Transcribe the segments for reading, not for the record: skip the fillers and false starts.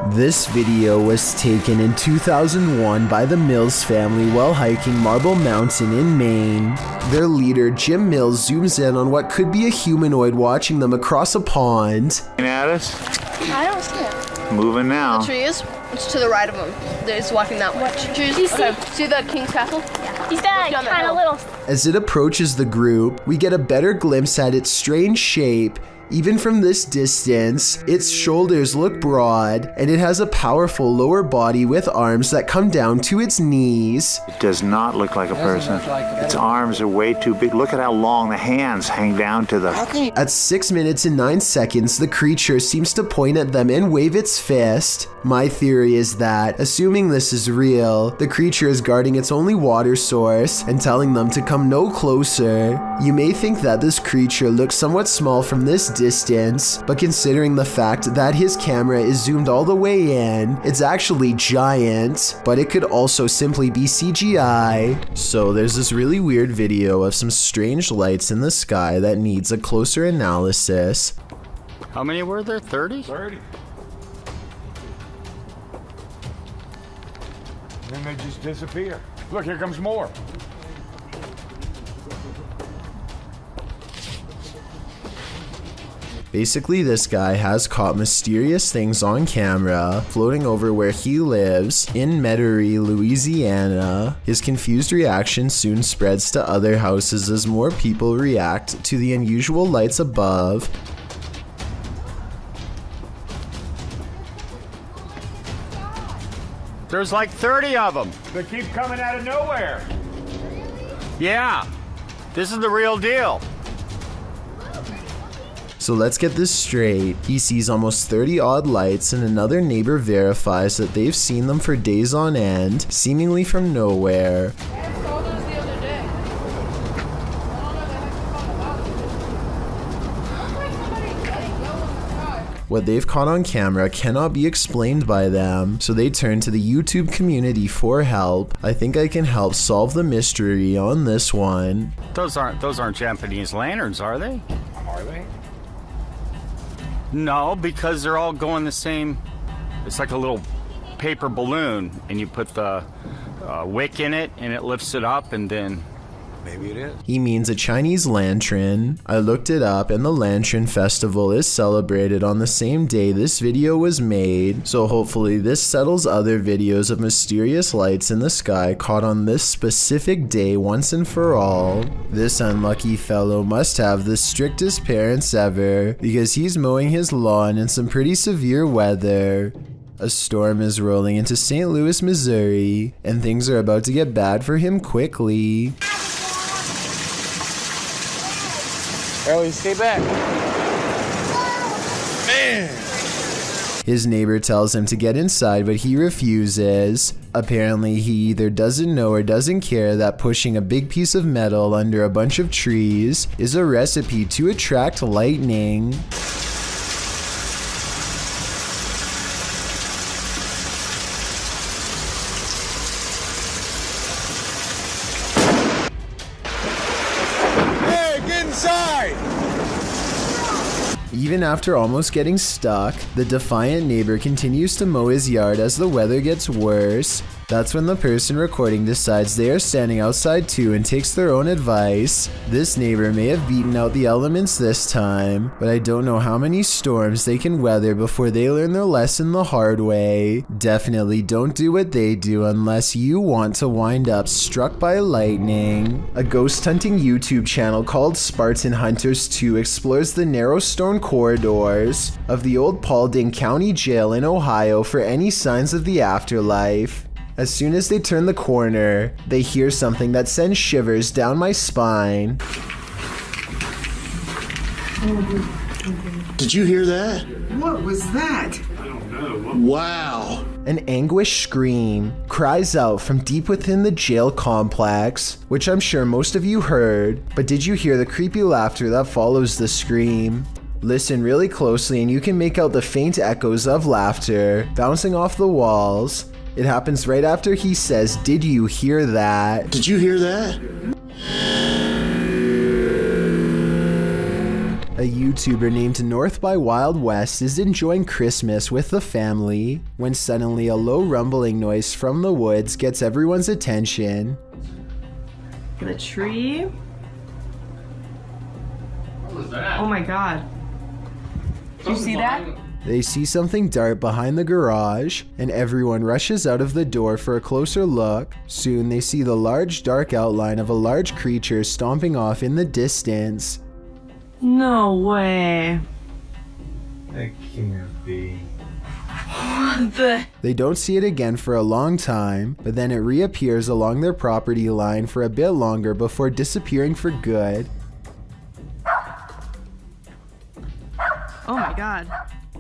This video was taken in 2001 by the Mills family while hiking Marble Mountain in Maine. Their leader, Jim Mills, zooms in on what could be a humanoid watching them across a pond. At us? I don't see it. Moving now. The tree is? It's to the right of him. He's walking that way. What tree is he? See the King's Castle? Yeah. He's that kind of little. As it approaches the group, we get a better glimpse at its strange shape. Even from this distance, its shoulders look broad, and it has a powerful lower body with arms that come down to its knees. It does not look like a person. Its arms are way too big. Look at how long the hands hang down to the... At 6 minutes and 9 seconds, the creature seems to point at them and wave its fist. My theory is that, assuming this is real, the creature is guarding its only water source and telling them to come no closer. You may think that this creature looks somewhat small from this distance, but considering the fact that his camera is zoomed all the way in, it's actually giant, but it could also simply be CGI. So there's this really weird video of some strange lights in the sky that needs a closer analysis. How many were there? 30? 30. And then they just disappear. Look, here comes more. Basically, this guy has caught mysterious things on camera floating over where he lives in Metairie, Louisiana. His confused reaction soon spreads to other houses as more people react to the unusual lights above. There's like 30 of them. They keep coming out of nowhere. Yeah, this is the real deal. So let's get this straight. He sees almost 30 odd lights, and another neighbor verifies that they've seen them for days on end, seemingly from nowhere. What they've caught on camera cannot be explained by them, so they turn to the YouTube community for help. I think I can help solve the mystery on this one. Those aren't Japanese lanterns, are they? Are they? No, because they're all going the same. It's like a little paper balloon, and you put the wick in it, and it lifts it up, and then... Maybe it is. He means a Chinese lantern. I looked it up, and the Lantern Festival is celebrated on the same day this video was made, so hopefully this settles other videos of mysterious lights in the sky caught on this specific day once and for all. This unlucky fellow must have the strictest parents ever, because he's mowing his lawn in some pretty severe weather. A storm is rolling into St. Louis, Missouri, and things are about to get bad for him quickly. Ellie, stay back. Man! His neighbor tells him to get inside, but he refuses. Apparently, he either doesn't know or doesn't care that pushing a big piece of metal under a bunch of trees is a recipe to attract lightning. Even after almost getting stuck, the defiant neighbor continues to mow his yard as the weather gets worse. That's when the person recording decides they are standing outside too and takes their own advice. This neighbor may have beaten out the elements this time, but I don't know how many storms they can weather before they learn their lesson the hard way. Definitely don't do what they do unless you want to wind up struck by lightning. A ghost hunting YouTube channel called Spartan Hunters 2 explores the narrow stone corridors of the old Paulding County Jail in Ohio for any signs of the afterlife. As soon as they turn the corner, they hear something that sends shivers down my spine. Did you hear that? What was that? I don't know. Wow. An anguished scream cries out from deep within the jail complex, which I'm sure most of you heard, but did you hear the creepy laughter that follows the scream? Listen really closely and you can make out the faint echoes of laughter bouncing off the walls. It happens right after he says, "Did you hear that?" Did you hear that? A A YouTuber named North by Wild West is enjoying Christmas with the family when suddenly a low rumbling noise from the woods gets everyone's attention. The tree. What was that? Oh my god. Did you see that? They see something dart behind the garage, and everyone rushes out of the door for a closer look. Soon they see the large dark outline of a large creature stomping off in the distance. No way. That can't be. What the? They don't see it again for a long time, but then it reappears along their property line for a bit longer before disappearing for good. Oh my god.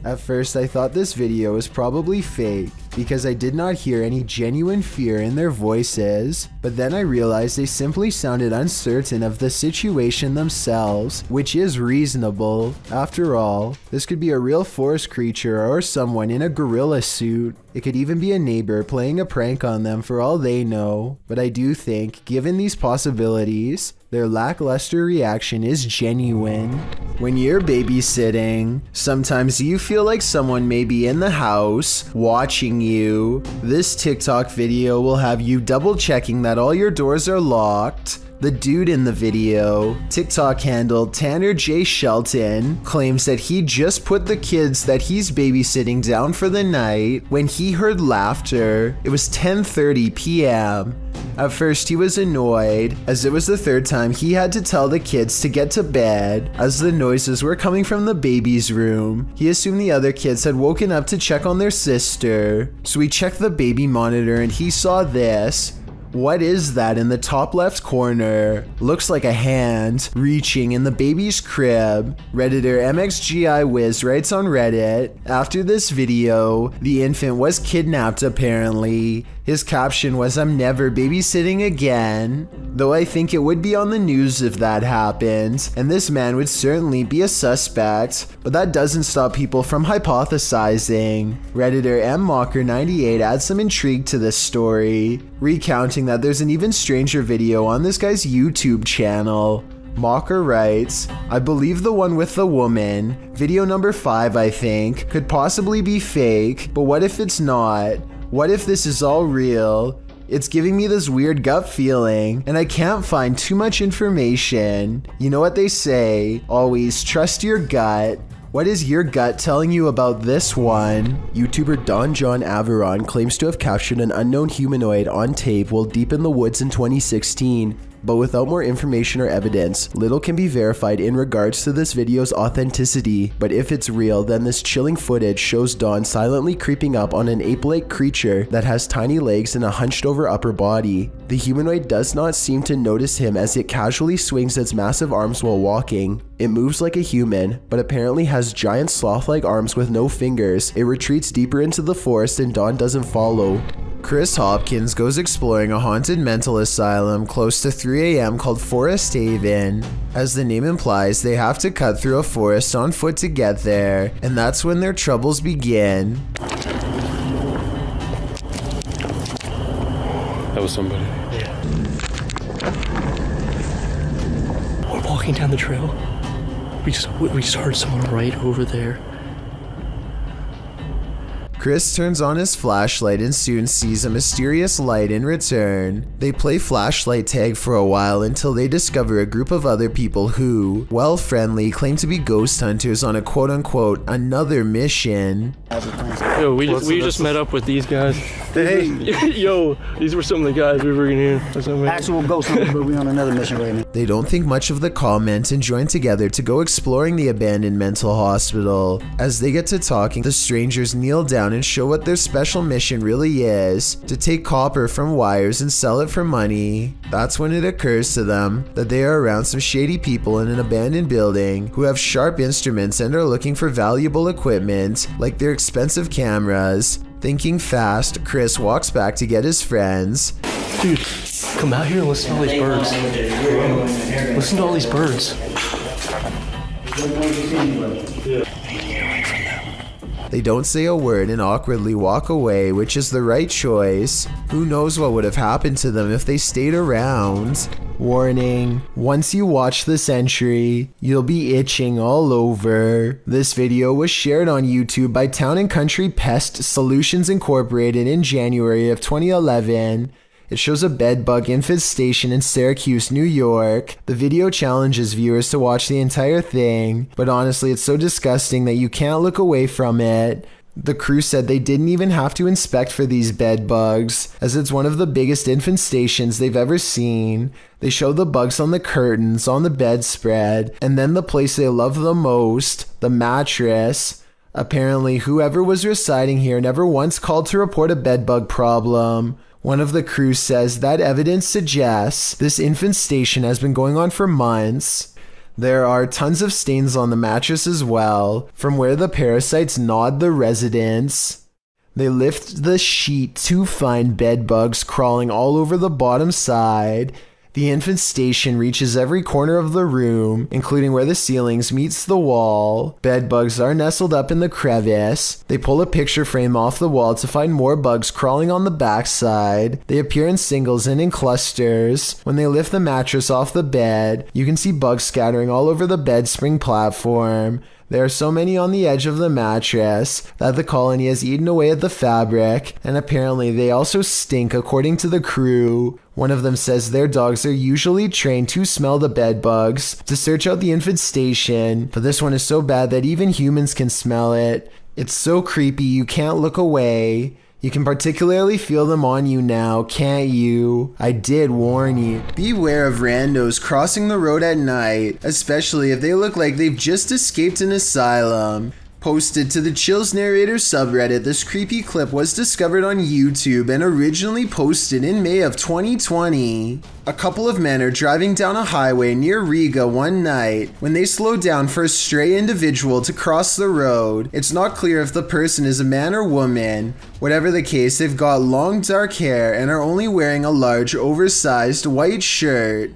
At first I thought this video was probably fake because I did not hear any genuine fear in their voices, but then I realized they simply sounded uncertain of the situation themselves, which is reasonable. After all, this could be a real forest creature or someone in a gorilla suit. It could even be a neighbor playing a prank on them for all they know, but I do think, given these possibilities, their lackluster reaction is genuine. When you're babysitting, sometimes you feel like someone may be in the house, watching you. This TikTok video will have you double checking that all your doors are locked. The dude in the video, TikTok handle Tanner J. Shelton, claims that he just put the kids that he's babysitting down for the night when he heard laughter. It was 10:30 p.m. At first he was annoyed, as it was the third time he had to tell the kids to get to bed, as the noises were coming from the baby's room. He assumed the other kids had woken up to check on their sister, so he checked the baby monitor and he saw this. What is that in the top left corner? Looks like a hand reaching in the baby's crib. Redditor MXGIWiz writes on Reddit, after this video, the infant was kidnapped apparently. His caption was, "I'm never babysitting again." Though I think it would be on the news if that happened, and this man would certainly be a suspect, but that doesn't stop people from hypothesizing. Redditor MMocker98 adds some intrigue to this story, recounting that there's an even stranger video on this guy's YouTube channel. Mocker writes, "I believe the one with the woman, video number 5 I think, could possibly be fake, but what if it's not? What if this is all real? It's giving me this weird gut feeling, and I can't find too much information. You know what they say, always trust your gut. What is your gut telling you about this one?" YouTuber Don John Averon claims to have captured an unknown humanoid on tape while deep in the woods in 2016. But without more information or evidence, little can be verified in regards to this video's authenticity. But if it's real, then this chilling footage shows Dawn silently creeping up on an ape-like creature that has tiny legs and a hunched over upper body. The humanoid does not seem to notice him as it casually swings its massive arms while walking. It moves like a human, but apparently has giant sloth-like arms with no fingers. It retreats deeper into the forest and Dawn doesn't follow. Chris Hopkins goes exploring a haunted mental asylum close to 3 a.m. called Forest Haven. As the name implies, they have to cut through a forest on foot to get there, and that's when their troubles begin. That was somebody. Yeah. We're walking down the trail. We just heard someone right over there. Chris turns on his flashlight and soon sees a mysterious light in return. They play flashlight tag for a while until they discover a group of other people who, while friendly, claim to be ghost hunters on a quote-unquote another mission. Yo, we just met up with these guys. Hey. Yo, these were some of the guys we were in here. Actual ghost hunters, but we're on another mission right now. They don't think much of the comment and join together to go exploring the abandoned mental hospital. As they get to talking, the strangers kneel down and show what their special mission really is, to take copper from wires and sell it for money. That's when it occurs to them that they are around some shady people in an abandoned building who have sharp instruments and are looking for valuable equipment, like their expensive cameras. Thinking fast, Chris walks back to get his friends. Dude, come out here and listen to all these birds. Listen to all these birds. They don't say a word and awkwardly walk away, which is the right choice. Who knows what would have happened to them if they stayed around? Warning, once you watch this entry, you'll be itching all over. This video was shared on YouTube by Town & Country Pest Solutions Incorporated in January of 2011. It shows a bedbug infestation in Syracuse, New York. The video challenges viewers to watch the entire thing, but honestly it's so disgusting that you can't look away from it. The crew said they didn't even have to inspect for these bed bugs, as it's one of the biggest infestations they've ever seen. They show the bugs on the curtains, on the bedspread, and then the place they love the most, the mattress. Apparently, whoever was residing here never once called to report a bedbug problem. One of the crew says that evidence suggests this infestation has been going on for months. There are tons of stains on the mattress as well, from where the parasites gnawed the residents. They lift the sheet to find bed bugs crawling all over the bottom side. The infestation reaches every corner of the room, including where the ceilings meets the wall. Bed bugs are nestled up in the crevice. They pull a picture frame off the wall to find more bugs crawling on the backside. They appear in singles and in clusters. When they lift the mattress off the bed, you can see bugs scattering all over the bed spring platform. There are so many on the edge of the mattress that the colony has eaten away at the fabric, and apparently they also stink according to the crew. One of them says their dogs are usually trained to smell the bed bugs to search out the infestation, but this one is so bad that even humans can smell it. It's so creepy you can't look away. You can particularly feel them on you now, can't you? I did warn you. Beware of randos crossing the road at night, especially if they look like they've just escaped an asylum. Posted to the Chills Narrator subreddit, this creepy clip was discovered on YouTube and originally posted in May of 2020. A couple of men are driving down a highway near Riga one night when they slow down for a stray individual to cross the road. It's not clear if the person is a man or woman. Whatever the case, they've got long dark hair and are only wearing a large oversized white shirt.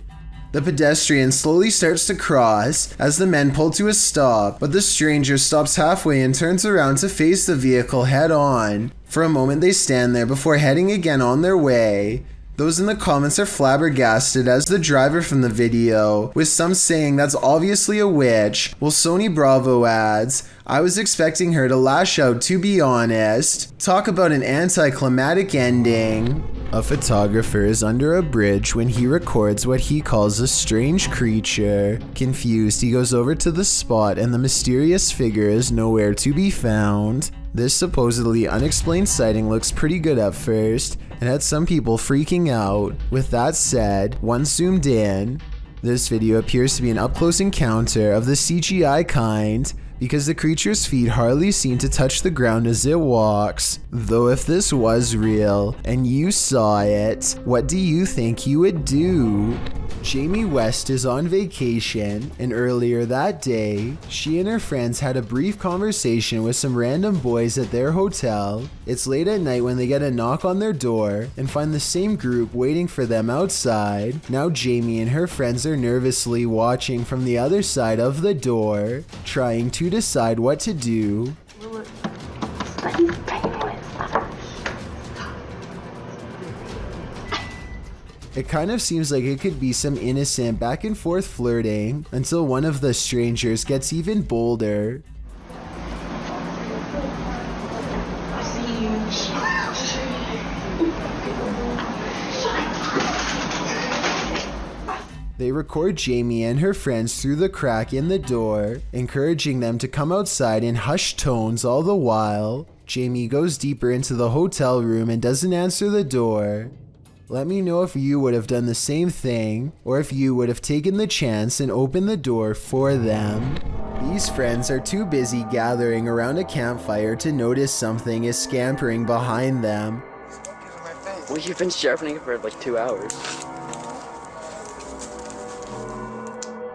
The pedestrian slowly starts to cross as the men pull to a stop, but the stranger stops halfway and turns around to face the vehicle head on. For a moment they stand there before heading again on their way. Those in the comments are flabbergasted as the driver from the video, with some saying that's obviously a witch, while Sony Bravo adds, I was expecting her to lash out, to be honest. Talk about an anticlimactic ending. A photographer is under a bridge when he records what he calls a strange creature. Confused, he goes over to the spot and the mysterious figure is nowhere to be found. This supposedly unexplained sighting looks pretty good at first and had some people freaking out. With that said, once zoomed in, this video appears to be an up-close encounter of the CGI kind, because the creature's feet hardly seem to touch the ground as it walks. Though if this was real, and you saw it, what do you think you would do? Jamie West is on vacation, and earlier that day, she and her friends had a brief conversation with some random boys at their hotel. It's late at night when they get a knock on their door and find the same group waiting for them outside. Now Jamie and her friends are nervously watching from the other side of the door, trying to decide what to do. It kind of seems like it could be some innocent back and forth flirting until one of the strangers gets even bolder. They record Jamie and her friends through the crack in the door, encouraging them to come outside in hushed tones all the while. Jamie goes deeper into the hotel room and doesn't answer the door. Let me know if you would have done the same thing, or if you would have taken the chance and opened the door for them. These friends are too busy gathering around a campfire to notice something is scampering behind them. Well, you've been sharpening it for like 2 hours.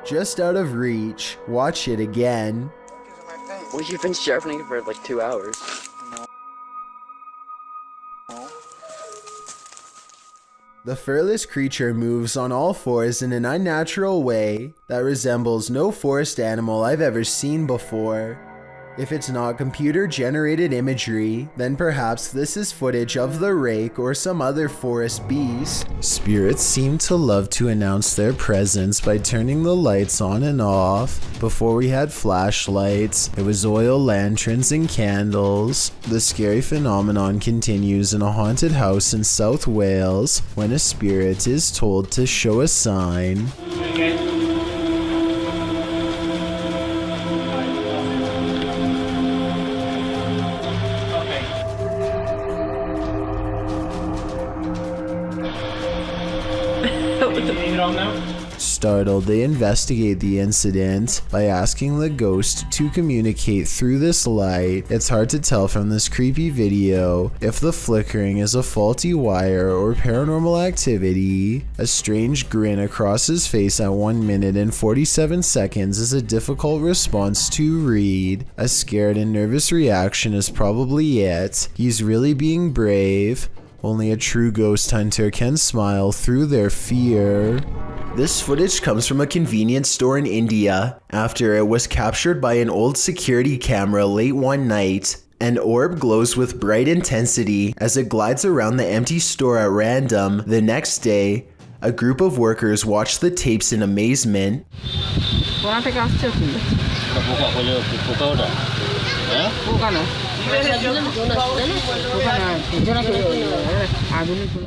Just out of reach, watch it again. Well, you've been sharpening it for like 2 hours. The furless creature moves on all fours in an unnatural way that resembles no forest animal I've ever seen before. If it's not computer-generated imagery, then perhaps this is footage of the rake or some other forest beast. Spirits seem to love to announce their presence by turning the lights on and off. Before we had flashlights, it was oil lanterns and candles. The scary phenomenon continues in a haunted house in South Wales when a spirit is told to show a sign. Startled, they investigate the incident by asking the ghost to communicate through this light. It's hard to tell from this creepy video if the flickering is a faulty wire or paranormal activity. A strange grin across his face at 1 minute and 47 seconds is a difficult response to read. A scared and nervous reaction is probably it. He's really being brave. Only a true ghost hunter can smile through their fear. This footage comes from a convenience store in India after it was captured by an old security camera late one night. An orb glows with bright intensity as it glides around the empty store at random. The next day, a group of workers watch the tapes in amazement.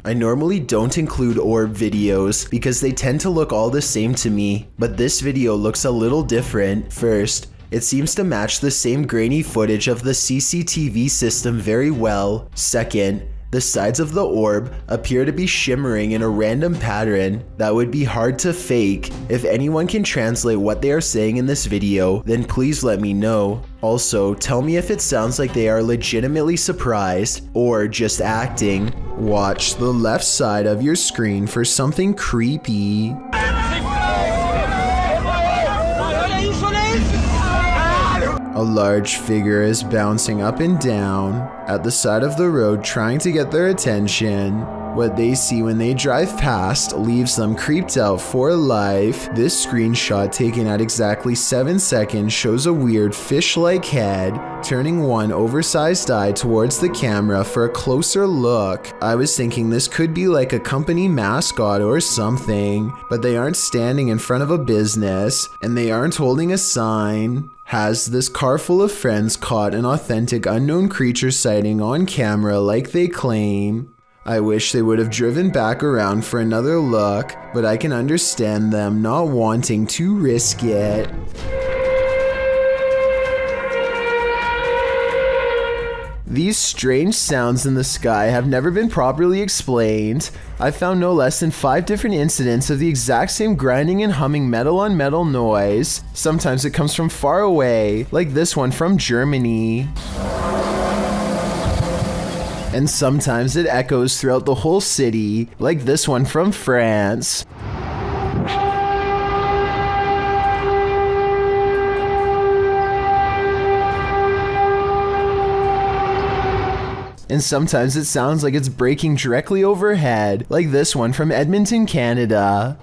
I normally don't include orb videos because they tend to look all the same to me, but this video looks a little different. First, it seems to match the same grainy footage of the CCTV system very well. Second, the sides of the orb appear to be shimmering in a random pattern that would be hard to fake. If anyone can translate what they are saying in this video, then please let me know. Also, tell me if it sounds like they are legitimately surprised or just acting. Watch the left side of your screen for something creepy. A large figure is bouncing up and down at the side of the road trying to get their attention. What they see when they drive past leaves them creeped out for life. This screenshot taken at exactly 7 seconds shows a weird fish-like head turning one oversized eye towards the camera for a closer look. I was thinking this could be like a company mascot or something, but they aren't standing in front of a business and they aren't holding a sign. Has this car full of friends caught an authentic unknown creature sighting on camera like they claim? I wish they would have driven back around for another look, but I can understand them not wanting to risk it. These strange sounds in the sky have never been properly explained. I found no less than 5 different incidents of the exact same grinding and humming metal on metal noise. Sometimes it comes from far away, like this one from Germany. And sometimes it echoes throughout the whole city, like this one from France. And sometimes it sounds like it's breaking directly overhead, like this one from Edmonton, Canada.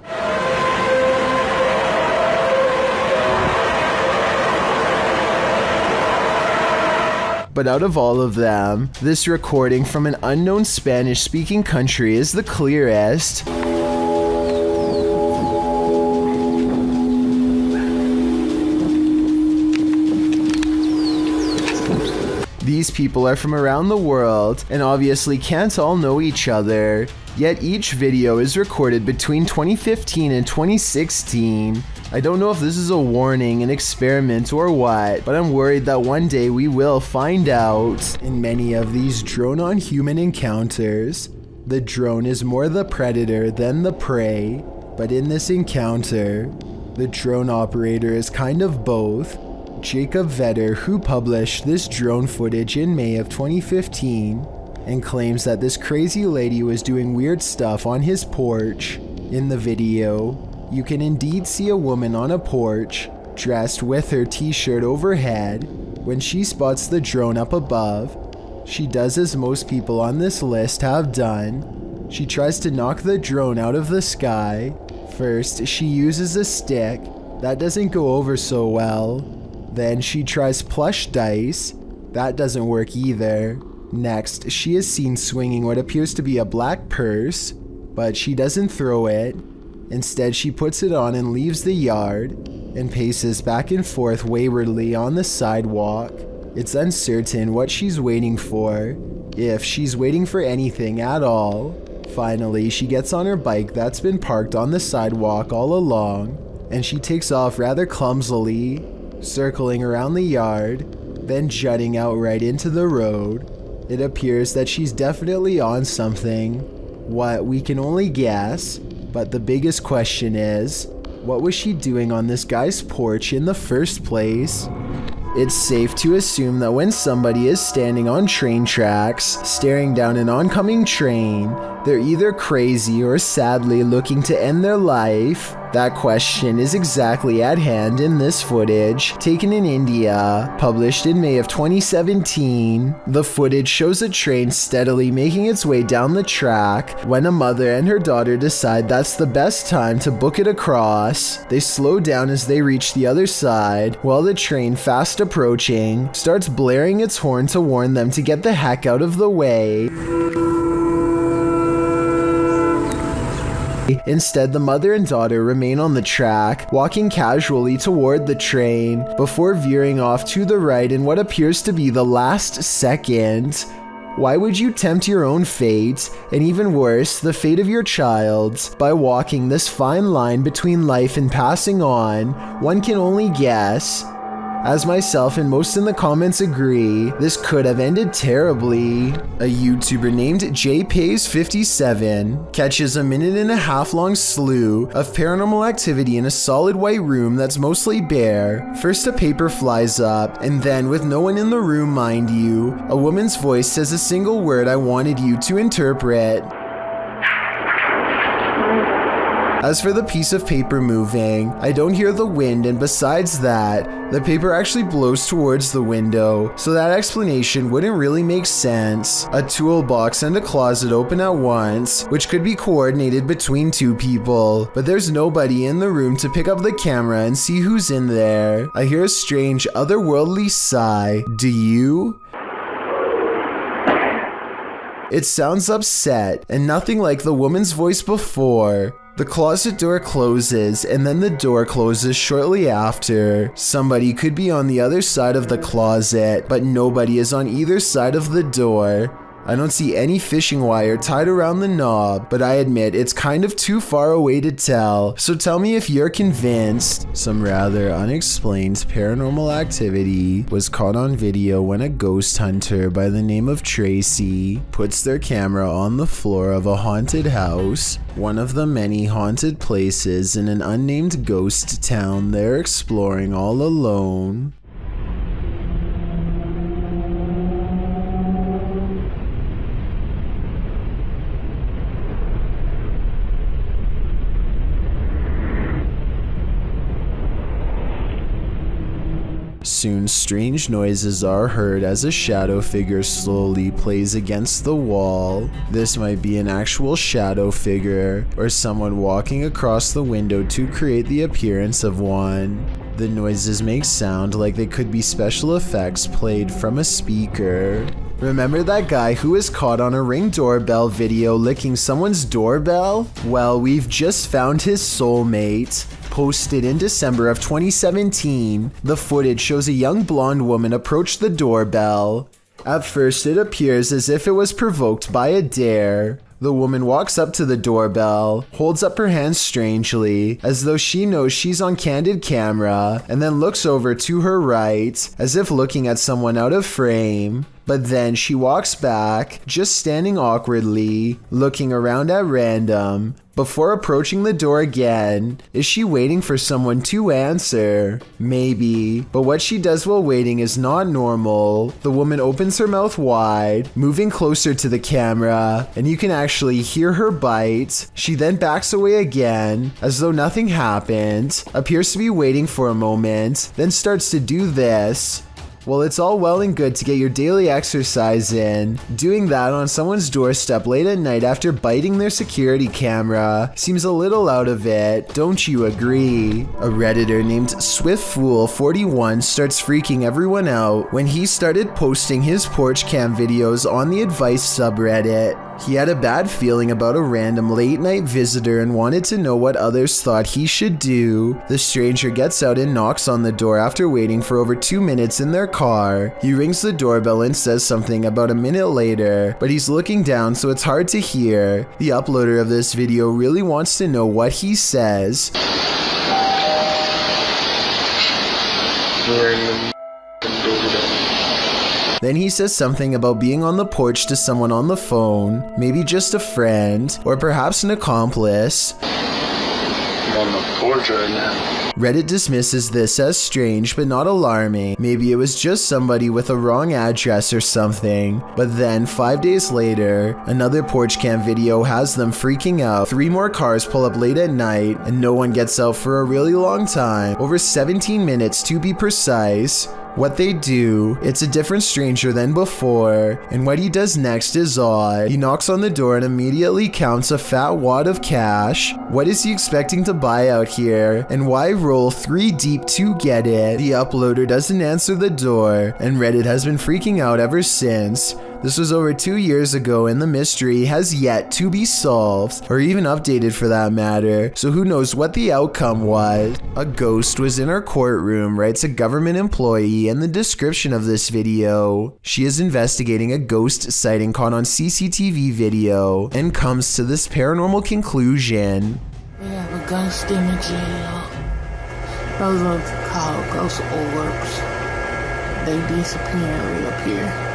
But out of all of them, this recording from an unknown Spanish-speaking country is the clearest. These people are from around the world and obviously can't all know each other, yet each video is recorded between 2015 and 2016. I don't know if this is a warning, an experiment, or what, but I'm worried that one day we will find out. In many of these drone-on-human encounters, the drone is more the predator than the prey, but in this encounter, the drone operator is kind of both. Jacob Vetter, who published this drone footage in May of 2015, and claims that this crazy lady was doing weird stuff on his porch. In the video, you can indeed see a woman on a porch, dressed with her t-shirt overhead. When she spots the drone up above, she does as most people on this list have done. She tries to knock the drone out of the sky. First, she uses a stick. That doesn't go over so well. Then she tries plush dice. That doesn't work either. Next, she is seen swinging what appears to be a black purse, but she doesn't throw it. Instead, she puts it on and leaves the yard and paces back and forth waywardly on the sidewalk. It's uncertain what she's waiting for, if she's waiting for anything at all. Finally, she gets on her bike that's been parked on the sidewalk all along, and she takes off rather clumsily, circling around the yard, then jutting out right into the road. It appears that she's definitely on something. What, we can only guess, but the biggest question is, what was she doing on this guy's porch in the first place? It's safe to assume that when somebody is standing on train tracks, staring down an oncoming train, they're either crazy or sadly looking to end their life. That question is exactly at hand in this footage, taken in India, published in May of 2017. The footage shows a train steadily making its way down the track when a mother and her daughter decide that's the best time to book it across. They slow down as they reach the other side, while the train, fast approaching, starts blaring its horn to warn them to get the heck out of the way. Instead, the mother and daughter remain on the track, walking casually toward the train, before veering off to the right in what appears to be the last second. Why would you tempt your own fate, and even worse, the fate of your child, by walking this fine line between life and passing on? One can only guess. As myself and most in the comments agree, this could have ended terribly. A YouTuber named JPays57 catches a 1.5-minute long slew of paranormal activity in a solid white room that's mostly bare. First a paper flies up, and then, with no one in the room mind you, a woman's voice says a single word I wanted you to interpret. As for the piece of paper moving, I don't hear the wind, and besides that, the paper actually blows towards the window, so that explanation wouldn't really make sense. A toolbox and a closet open at once, which could be coordinated between two people, but there's nobody in the room to pick up the camera and see who's in there. I hear a strange, otherworldly sigh. Do you? It sounds upset, and nothing like the woman's voice before. The closet door closes, and then the door closes shortly after. Somebody could be on the other side of the closet, but nobody is on either side of the door. I don't see any fishing wire tied around the knob, but I admit it's kind of too far away to tell, so tell me if you're convinced. Some rather unexplained paranormal activity was caught on video when a ghost hunter by the name of Tracy puts their camera on the floor of a haunted house, one of the many haunted places in an unnamed ghost town they're exploring all alone. Soon, strange noises are heard as a shadow figure slowly plays against the wall. This might be an actual shadow figure, or someone walking across the window to create the appearance of one. The noises make sound like they could be special effects played from a speaker. Remember that guy who was caught on a Ring doorbell video licking someone's doorbell? Well, we've just found his soulmate. Posted in December of 2017, the footage shows a young blonde woman approach the doorbell. At first, it appears as if it was provoked by a dare. The woman walks up to the doorbell, holds up her hands strangely, as though she knows she's on candid camera, and then looks over to her right, as if looking at someone out of frame. But then she walks back, just standing awkwardly, looking around at random, before approaching the door again. Is she waiting for someone to answer? Maybe, but what she does while waiting is not normal. The woman opens her mouth wide, moving closer to the camera, and you can actually hear her bite. She then backs away again, as though nothing happened, appears to be waiting for a moment, then starts to do this. Well, it's all well and good to get your daily exercise in. Doing that on someone's doorstep late at night after biting their security camera seems a little out of it, don't you agree? A Redditor named SwiftFool41 starts freaking everyone out when he started posting his porch cam videos on the advice subreddit. He had a bad feeling about a random late night visitor and wanted to know what others thought he should do. The stranger gets out and knocks on the door after waiting for over 2 minutes in their car. He rings the doorbell and says something about a minute later, but he's looking down so it's hard to hear. The uploader of this video really wants to know what he says. Then he says something about being on the porch to someone on the phone, maybe just a friend, or perhaps an accomplice. I'm on the porch right now. Reddit dismisses this as strange but not alarming. Maybe it was just somebody with a wrong address or something. But then 5 days later, another porch cam video has them freaking out. 3 more cars pull up late at night and no one gets out for a really long time, over 17 minutes to be precise. What they do, it's a different stranger than before, and what he does next is odd. He knocks on the door and immediately counts a fat wad of cash. What is he expecting to buy out here, and why roll 3 deep to get it? The uploader doesn't answer the door, and Reddit has been freaking out ever since. This was over 2 years ago and the mystery has yet to be solved, or even updated for that matter, so who knows what the outcome was. A ghost was in our courtroom, writes a government employee in the description of this video. She is investigating a ghost sighting caught on CCTV video and comes to this paranormal conclusion. We have a ghost in the jail. Those are called ghost orbs. They disappear and reappear.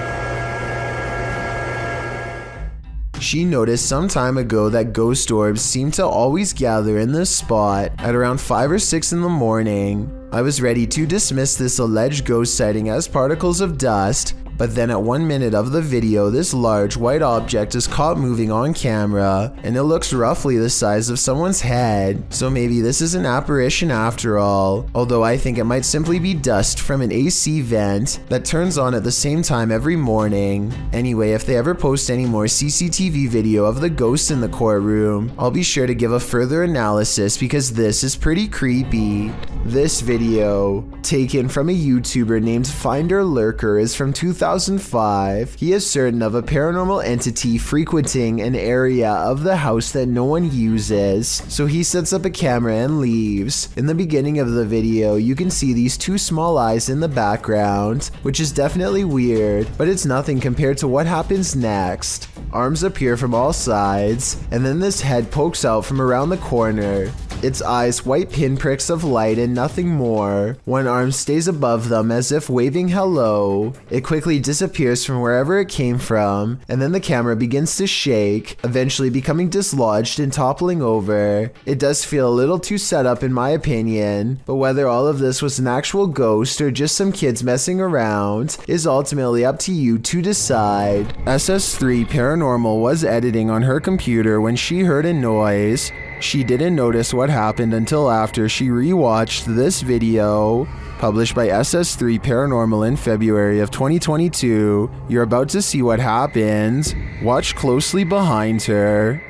She noticed some time ago that ghost orbs seem to always gather in this spot at around 5 or 6 in the morning. I was ready to dismiss this alleged ghost sighting as particles of dust, but then at 1 minute of the video, this large white object is caught moving on camera, and it looks roughly the size of someone's head. So maybe this is an apparition after all, although I think it might simply be dust from an AC vent that turns on at the same time every morning. Anyway, if they ever post any more CCTV video of the ghost in the courtroom, I'll be sure to give a further analysis because this is pretty creepy. This video, taken from a YouTuber named Finder Lurker, is from 2005. He is certain of a paranormal entity frequenting an area of the house that no one uses, so he sets up a camera and leaves. In the beginning of the video, you can see these 2 small eyes in the background, which is definitely weird, but it's nothing compared to what happens next. Arms appear from all sides, and then this head pokes out from around the corner. Its eyes white pinpricks of light and nothing more. One arm stays above them as if waving hello. It quickly disappears from wherever it came from, and then the camera begins to shake, eventually becoming dislodged and toppling over. It does feel a little too set up in my opinion, but whether all of this was an actual ghost or just some kids messing around is ultimately up to you to decide. SS3 Paranormal was editing on her computer when she heard a noise. She didn't notice what happened until after she rewatched this video, published by SS3 Paranormal in February of 2022. You're about to see what happened. Watch closely behind her.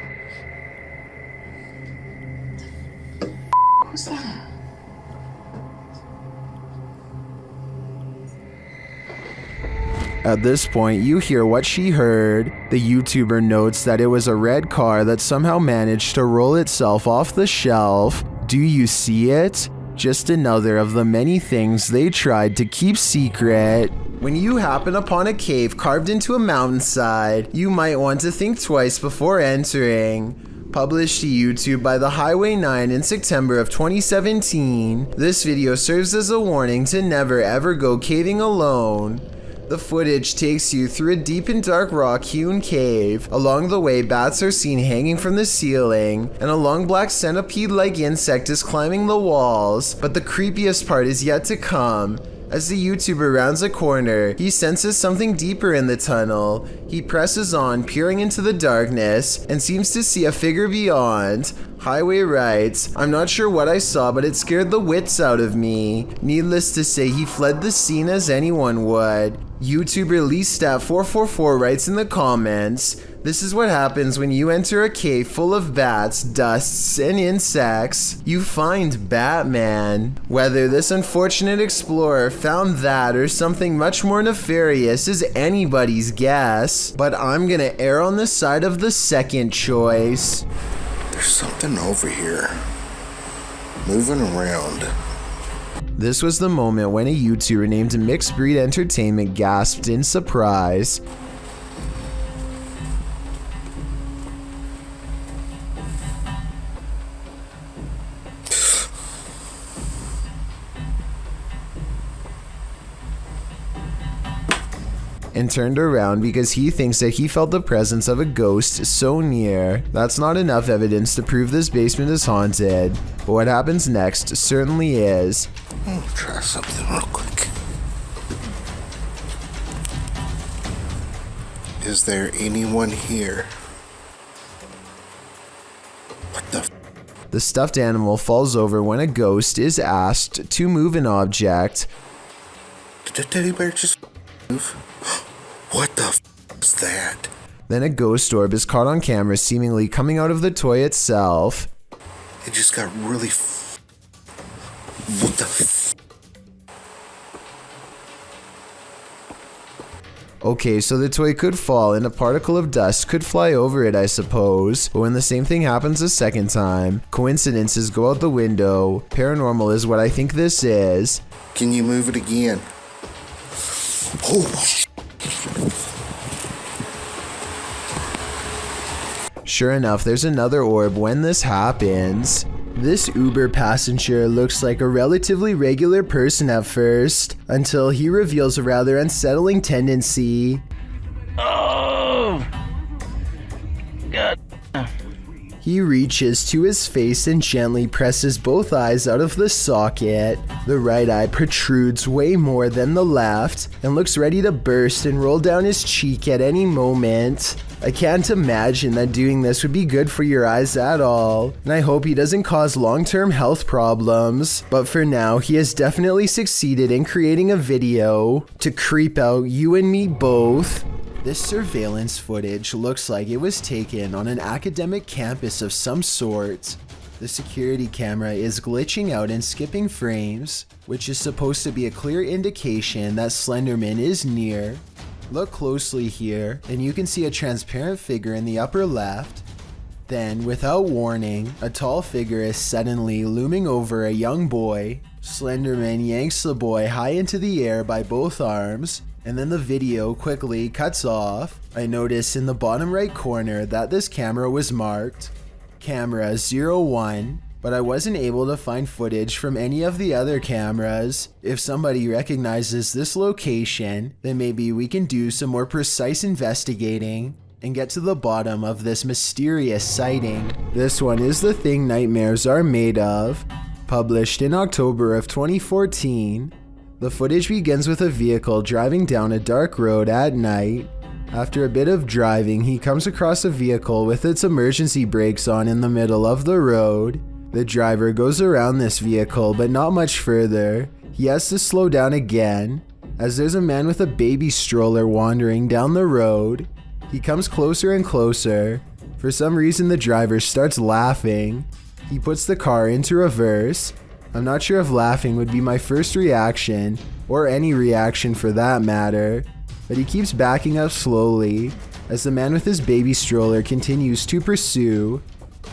Who's that? At this point, you hear what she heard. The YouTuber notes that it was a red car that somehow managed to roll itself off the shelf. Do you see it? Just another of the many things they tried to keep secret. When you happen upon a cave carved into a mountainside, you might want to think twice before entering. Published to YouTube by the Highway 9 in September of 2017, this video serves as a warning to never ever go caving alone. The footage takes you through a deep and dark rock-hewn cave. Along the way, bats are seen hanging from the ceiling, and a long black centipede-like insect is climbing the walls. But the creepiest part is yet to come. As the YouTuber rounds a corner, he senses something deeper in the tunnel. He presses on, peering into the darkness, and seems to see a figure beyond. Highway writes, "I'm not sure what I saw, but it scared the wits out of me." Needless to say, he fled the scene as anyone would. YouTuber LeeStat444 writes in the comments, "This is what happens when you enter a cave full of bats, dusts, and insects. You find Batman." Whether this unfortunate explorer found that or something much more nefarious is anybody's guess, but I'm gonna err on the side of the second choice. There's something over here, moving around. This was the moment when a YouTuber named Mixed Breed Entertainment gasped in surprise. And turned around because he thinks that he felt the presence of a ghost so near. That's not enough evidence to prove this basement is haunted, but what happens next certainly is. I'll try something real quick. Is there anyone here? What the? The stuffed animal falls over when a ghost is asked to move an object. Did the teddy bear just move? What the is that? Then a ghost orb is caught on camera seemingly coming out of the toy itself. It just got really what the Okay, so the toy could fall and a particle of dust could fly over it, I suppose. But when the same thing happens a second time, coincidences go out the window. Paranormal is what I think this is. Can you move it again? Oh, Sure enough, there's another orb when this happens. This Uber passenger looks like a relatively regular person at first, until he reveals a rather unsettling tendency. Oh! God. He reaches to his face and gently presses both eyes out of the socket. The right eye protrudes way more than the left and looks ready to burst and roll down his cheek at any moment. I can't imagine that doing this would be good for your eyes at all, and I hope he doesn't cause long-term health problems. But for now, he has definitely succeeded in creating a video to creep out you and me both. This surveillance footage looks like it was taken on an academic campus of some sort. The security camera is glitching out and skipping frames, which is supposed to be a clear indication that Slenderman is near. Look closely here, and you can see a transparent figure in the upper left. Then, without warning, a tall figure is suddenly looming over a young boy. Slenderman yanks the boy high into the air by both arms, and then the video quickly cuts off. I noticed in the bottom right corner that this camera was marked Camera 01, but I wasn't able to find footage from any of the other cameras. If somebody recognizes this location, then maybe we can do some more precise investigating and get to the bottom of this mysterious sighting. This one is The Thing Nightmares Are Made Of, published in October of 2014. The footage begins with a vehicle driving down a dark road at night. After a bit of driving, he comes across a vehicle with its emergency brakes on in the middle of the road. The driver goes around this vehicle, but not much further. He has to slow down again, as there's a man with a baby stroller wandering down the road. He comes closer and closer. For some reason, the driver starts laughing. He puts the car into reverse. I'm not sure if laughing would be my first reaction, or any reaction for that matter, but he keeps backing up slowly, as the man with his baby stroller continues to pursue.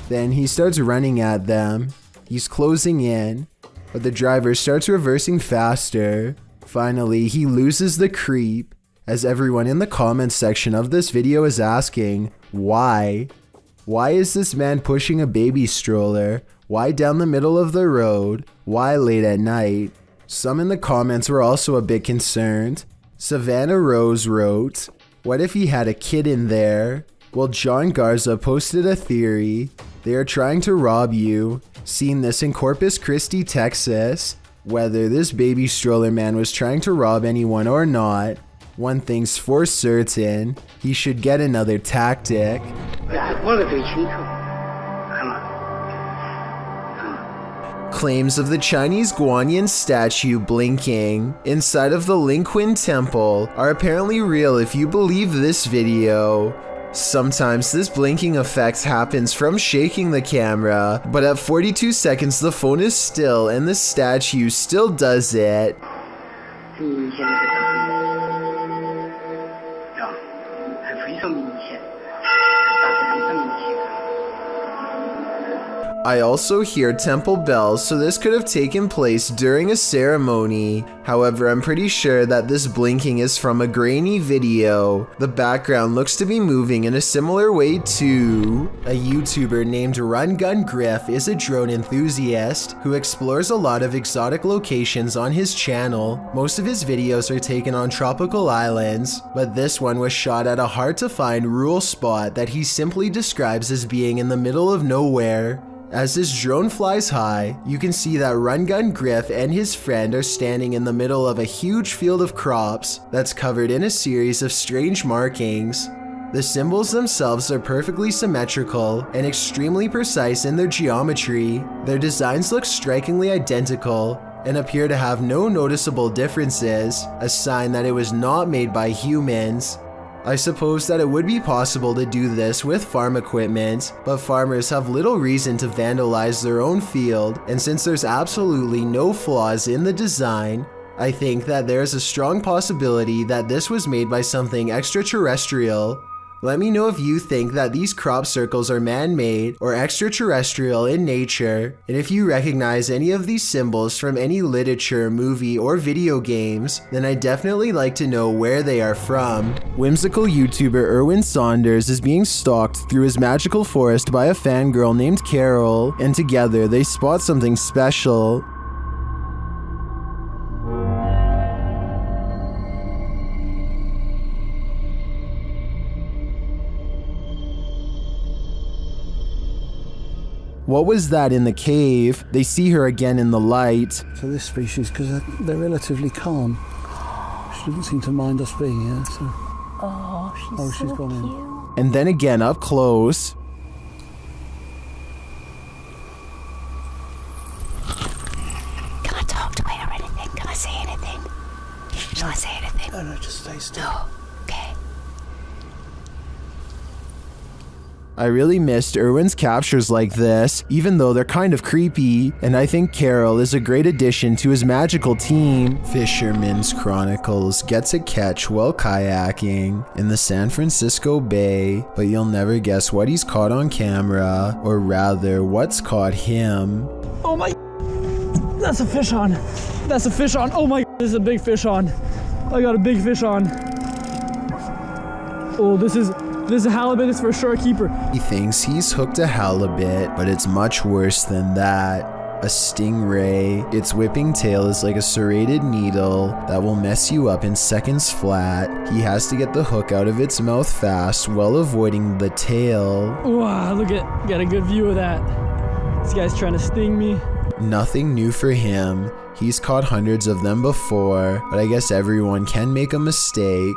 Then he starts running at them. He's closing in, but the driver starts reversing faster. Finally, he loses the creep, as everyone in the comments section of this video is asking, why? Why is this man pushing a baby stroller? Why down the middle of the road? Why late at night? Some in the comments were also a bit concerned. Savannah Rose wrote, "What if he had a kid in there?" Well, John Garza posted a theory. They are trying to rob you. Seen this in Corpus Christi, Texas. Whether this baby stroller man was trying to rob anyone or not, one thing's for certain, he should get another tactic. Claims of the Chinese Guanyin statue blinking inside of the Lingquin temple are apparently real if you believe this video. Sometimes this blinking effect happens from shaking the camera, but at 42 seconds the phone is still and the statue still does it. I also hear temple bells, so this could have taken place during a ceremony. However, I'm pretty sure that this blinking is from a grainy video. The background looks to be moving in a similar way to... A YouTuber named Run Gun Griff is a drone enthusiast who explores a lot of exotic locations on his channel. Most of his videos are taken on tropical islands, but this one was shot at a hard-to-find rural spot that he simply describes as being in the middle of nowhere. As his drone flies high, you can see that Run Gun Griff and his friend are standing in the middle of a huge field of crops that's covered in a series of strange markings. The symbols themselves are perfectly symmetrical and extremely precise in their geometry. Their designs look strikingly identical and appear to have no noticeable differences, a sign that it was not made by humans. I suppose that it would be possible to do this with farm equipment, but farmers have little reason to vandalize their own field, and since there's absolutely no flaws in the design, I think that there's a strong possibility that this was made by something extraterrestrial. Let me know if you think that these crop circles are man-made or extraterrestrial in nature, and if you recognize any of these symbols from any literature, movie, or video games, then I'd definitely like to know where they are from. Whimsical YouTuber Erwin Saunders is being stalked through his magical forest by a fangirl named Carol, and together they spot something special. What was that in the cave? They see her again in the light. So this species, because they're relatively calm, she doesn't seem to mind us being here, so... Oh, she's so gone cute. in. And then again up close. Can I talk to her or anything? Can I say anything? Shall I say anything? No, just stay still. No. Okay. I really missed Erwin's captures like this, even though they're kind of creepy, and I think Carol is a great addition to his magical team. Fisherman Chronicles gets a catch while kayaking in the San Francisco Bay, but you'll never guess what he's caught on camera, or rather, what's caught him. Oh my, that's a fish on. That's a fish on. Oh my, this is a big fish on. I got a big fish on. Oh, this is a halibut. It's for sure a keeper. He thinks he's hooked a halibut, but it's much worse than that. A stingray. Its whipping tail is like a serrated needle that will mess you up in seconds flat. He has to get the hook out of its mouth fast while avoiding the tail. Wow, look at, got a good view of that. This guy's trying to sting me. Nothing new for him. He's caught hundreds of them before, but I guess everyone can make a mistake.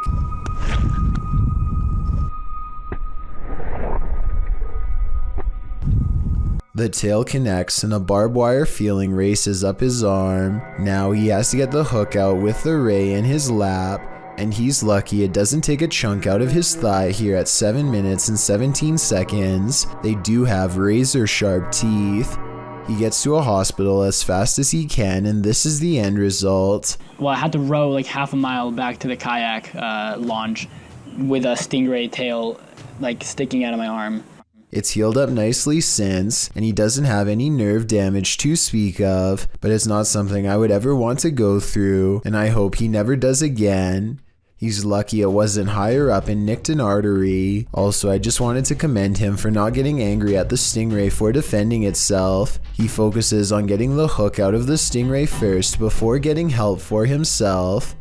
The tail connects and a barbed wire feeling races up his arm. Now he has to get the hook out with the ray in his lap, and he's lucky it doesn't take a chunk out of his thigh here at 7 minutes and 17 seconds. They do have razor sharp teeth. He gets to a hospital as fast as he can, and this is the end result. Well, I had to row like half a mile back to the kayak launch with a stingray tail like sticking out of my arm. It's healed up nicely since, and he doesn't have any nerve damage to speak of, but it's not something I would ever want to go through, and I hope he never does again. He's lucky it wasn't higher up and nicked an artery. Also, I just wanted to commend him for not getting angry at the stingray for defending itself. He focuses on getting the hook out of the stingray first before getting help for himself.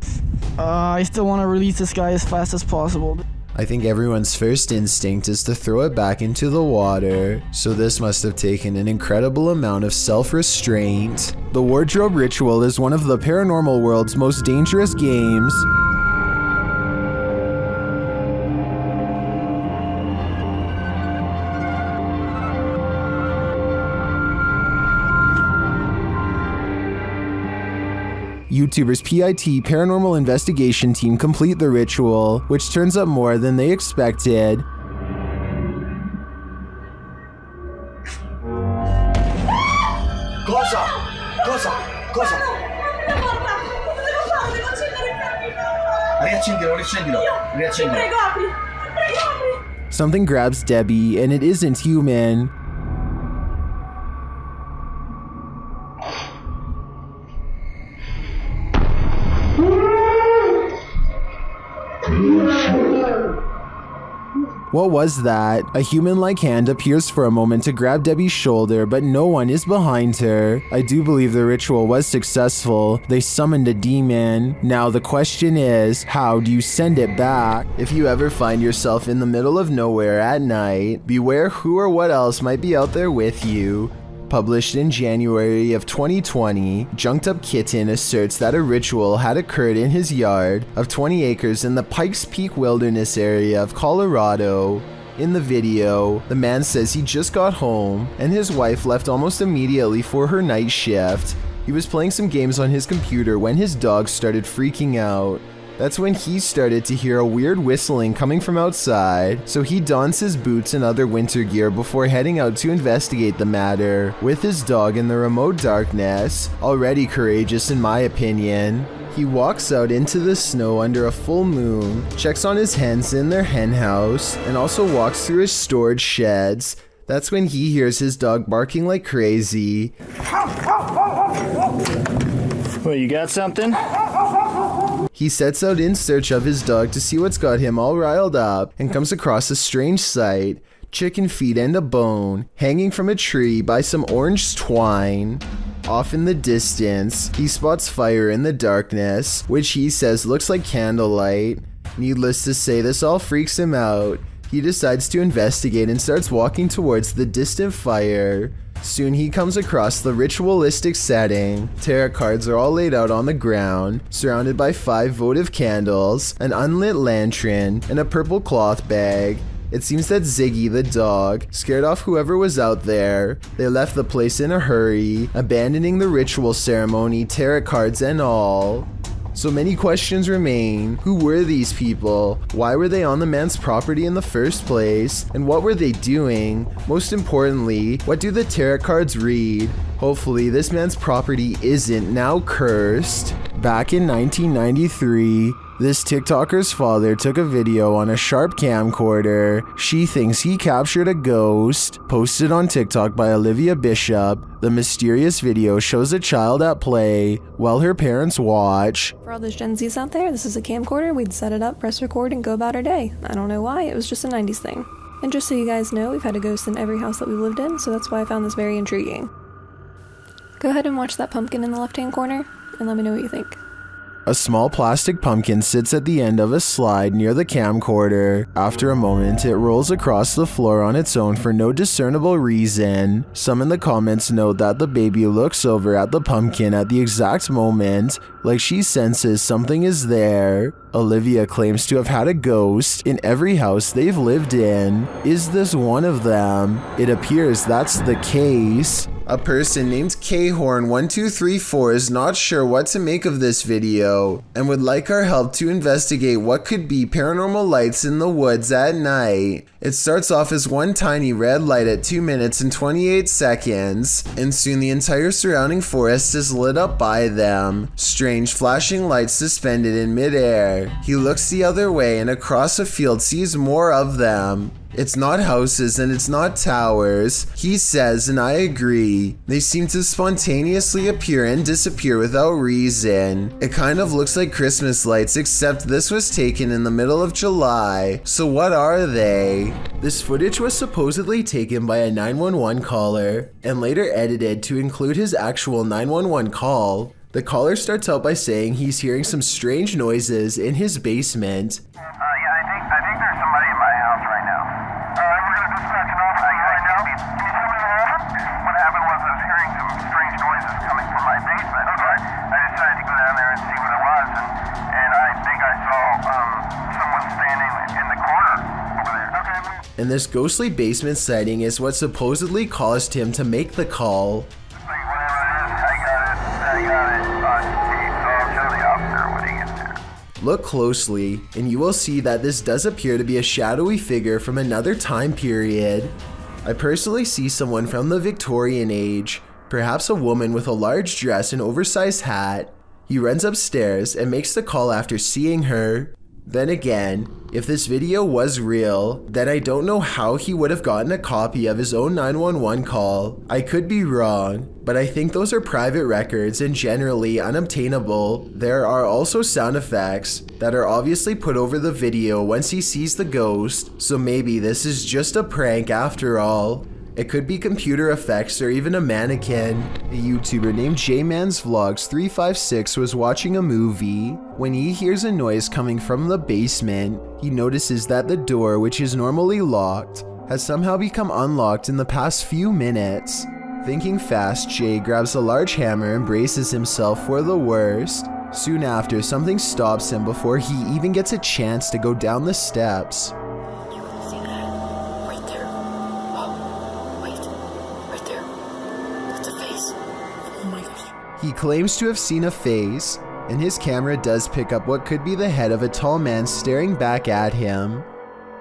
I still want to release this guy as fast as possible. I think everyone's first instinct is to throw it back into the water, so this must have taken an incredible amount of self-restraint. The wardrobe ritual is one of the paranormal world's most dangerous games. YouTubers PIT Paranormal Investigation Team complete the ritual, which turns up more than they expected. Something grabs Debbie, and it isn't human. What was that? A human-like hand appears for a moment to grab Debbie's shoulder, but no one is behind her. I do believe the ritual was successful. They summoned a demon. Now the question is, how do you send it back? If you ever find yourself in the middle of nowhere at night, beware who or what else might be out there with you. Published in January of 2020, Junked Up Kitten asserts that a ritual had occurred in his yard of 20 acres in the Pikes Peak Wilderness area of Colorado. In the video, the man says he just got home and his wife left almost immediately for her night shift. He was playing some games on his computer when his dog started freaking out. That's when he started to hear a weird whistling coming from outside, so he dons his boots and other winter gear before heading out to investigate the matter, with his dog in the remote darkness, already courageous in my opinion. He walks out into the snow under a full moon, checks on his hens in their hen house, and also walks through his storage sheds. That's when he hears his dog barking like crazy. Well, you got something? He sets out in search of his dog to see what's got him all riled up and comes across a strange sight, chicken feet and a bone, hanging from a tree by some orange twine. Off in the distance, he spots fire in the darkness, which he says looks like candlelight. Needless to say, this all freaks him out. He decides to investigate and starts walking towards the distant fire. Soon he comes across the ritualistic setting. Tarot cards are all laid out on the ground, surrounded by 5 votive candles, an unlit lantern, and a purple cloth bag. It seems that Ziggy the dog scared off whoever was out there. They left the place in a hurry, abandoning the ritual ceremony, tarot cards and all. So many questions remain. Who were these people? Why were they on the man's property in the first place? And what were they doing? Most importantly, what do the tarot cards read? Hopefully this man's property isn't now cursed. Back in 1993, this TikToker's father took a video on a sharp camcorder. She thinks he captured a ghost. Posted on TikTok by Olivia Bishop, the mysterious video shows a child at play while her parents watch. For all those Gen Zs out there, this is a camcorder. We'd set it up, press record, and go about our day. I don't know why, it was just a 90s thing. And just so you guys know, we've had a ghost in every house that we've lived in, so that's why I found this very intriguing. Go ahead and watch that pumpkin in the left-hand corner, and let me know what you think. A small plastic pumpkin sits at the end of a slide near the camcorder. After a moment, it rolls across the floor on its own for no discernible reason. Some in the comments note that the baby looks over at the pumpkin at the exact moment, like she senses something is there. Olivia claims to have had a ghost in every house they've lived in. Is this one of them? It appears that's the case. A person named Khorn1234 is not sure what to make of this video and would like our help to investigate what could be paranormal lights in the woods at night. It starts off as one tiny red light at 2 minutes and 28 seconds, and soon the entire surrounding forest is lit up by them. Strange flashing lights suspended in midair. He looks the other way and across a field sees more of them. It's not houses and it's not towers, he says, and I agree. They seem to spontaneously appear and disappear without reason. It kind of looks like Christmas lights, except this was taken in the middle of July. So what are they? This footage was supposedly taken by a 911 caller and later edited to include his actual 911 call. The caller starts out by saying he's hearing some strange noises in his basement. Yeah, I think there's somebody What happened was I was hearing some strange noises coming from my basement. Okay. I decided to go down there and see what it was, and I think I saw someone standing in the corner over there. Okay. And this ghostly basement sighting is what supposedly caused him to make the call. Look closely, and you will see that this does appear to be a shadowy figure from another time period. I personally see someone from the Victorian age, perhaps a woman with a large dress and oversized hat. He runs upstairs and makes the call after seeing her. Then again, if this video was real, then I don't know how he would have gotten a copy of his own 911 call. I could be wrong, but I think those are private records and generally unobtainable. There are also sound effects that are obviously put over the video once he sees the ghost, so maybe this is just a prank after all. It could be computer effects or even a mannequin. A YouTuber named JMansVlogs356 was watching a movie. When he hears a noise coming from the basement, he notices that the door, which is normally locked, has somehow become unlocked in the past few minutes. Thinking fast, Jay grabs a large hammer and braces himself for the worst. Soon after, something stops him before he even gets a chance to go down the steps. He claims to have seen a face, and his camera does pick up what could be the head of a tall man staring back at him.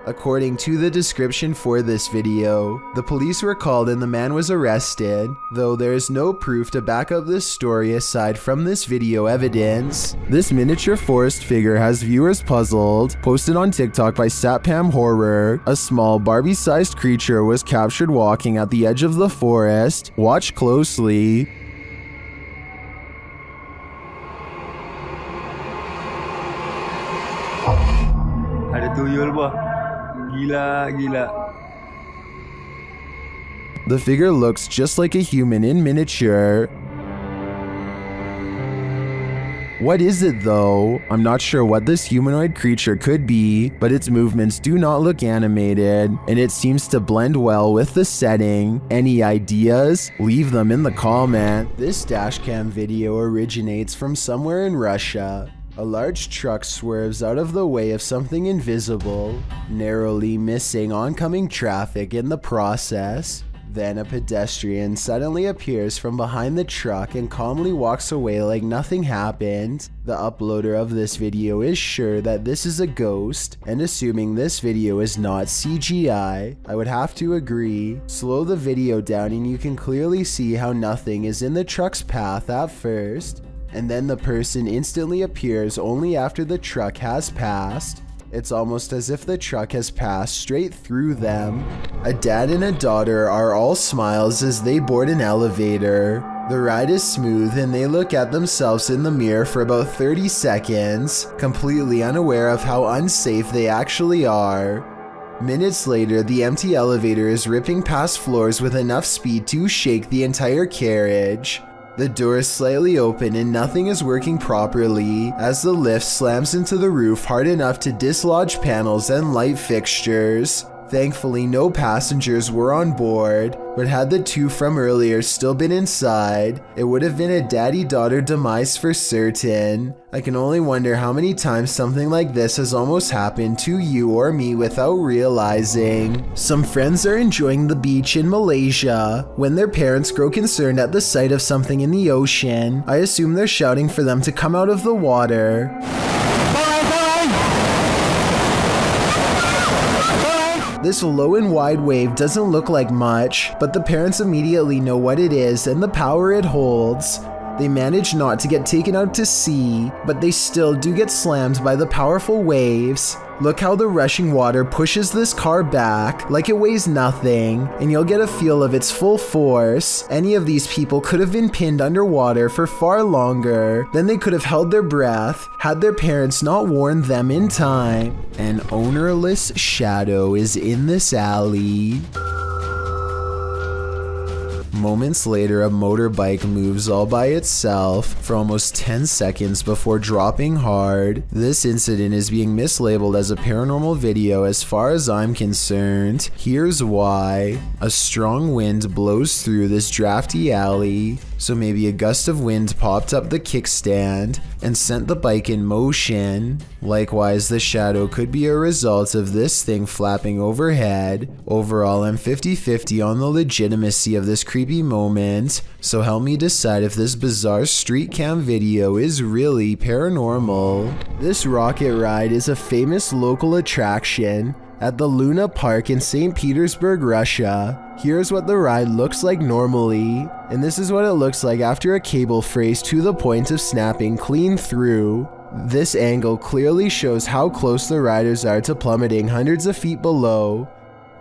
According to the description for this video, the police were called and the man was arrested, though there is no proof to back up this story aside from this video evidence. This miniature forest figure has viewers puzzled. Posted on TikTok by Satpam Horror, a small Barbie-sized creature was captured walking at the edge of the forest. Watch closely. Ada tuyul bah. Gila. The figure looks just like a human in miniature. What is it though? I'm not sure what this humanoid creature could be, but its movements do not look animated, and it seems to blend well with the setting. Any ideas? Leave them in the comment. This dashcam video originates from somewhere in Russia. A large truck swerves out of the way of something invisible, narrowly missing oncoming traffic in the process. Then a pedestrian suddenly appears from behind the truck and calmly walks away like nothing happened. The uploader of this video is sure that this is a ghost, and assuming this video is not CGI, I would have to agree. Slow the video down and you can clearly see how nothing is in the truck's path at first, and then the person instantly appears only after the truck has passed. It's almost as if the truck has passed straight through them. A dad and a daughter are all smiles as they board an elevator. The ride is smooth and they look at themselves in the mirror for about 30 seconds, completely unaware of how unsafe they actually are. Minutes later, the empty elevator is ripping past floors with enough speed to shake the entire carriage. The door is slightly open and nothing is working properly as the lift slams into the roof hard enough to dislodge panels and light fixtures. Thankfully, no passengers were on board, but had the two from earlier still been inside, it would have been a daddy-daughter demise for certain. I can only wonder how many times something like this has almost happened to you or me without realizing. Some friends are enjoying the beach in Malaysia when their parents grow concerned at the sight of something in the ocean. I assume they're shouting for them to come out of the water. This low and wide wave doesn't look like much, but the parents immediately know what it is and the power it holds. They manage not to get taken out to sea, but they still do get slammed by the powerful waves. Look how the rushing water pushes this car back like it weighs nothing, and you'll get a feel of its full force. Any of these people could have been pinned underwater for far longer than they could have held their breath had their parents not warned them in time. An ownerless shadow is in this alley. Moments later, a motorbike moves all by itself for almost 10 seconds before dropping hard. This incident is being mislabeled as a paranormal video as far as I'm concerned. Here's why. A strong wind blows through this drafty alley, so maybe a gust of wind popped up the kickstand and sent the bike in motion. Likewise, the shadow could be a result of this thing flapping overhead. Overall, I'm 50-50 on the legitimacy of this creepy moment, so help me decide if this bizarre street cam video is really paranormal. This rocket ride is a famous local attraction at the Luna Park in St. Petersburg, Russia. Here's what the ride looks like normally, and this is what it looks like after a cable frays to the point of snapping clean through. This angle clearly shows how close the riders are to plummeting hundreds of feet below.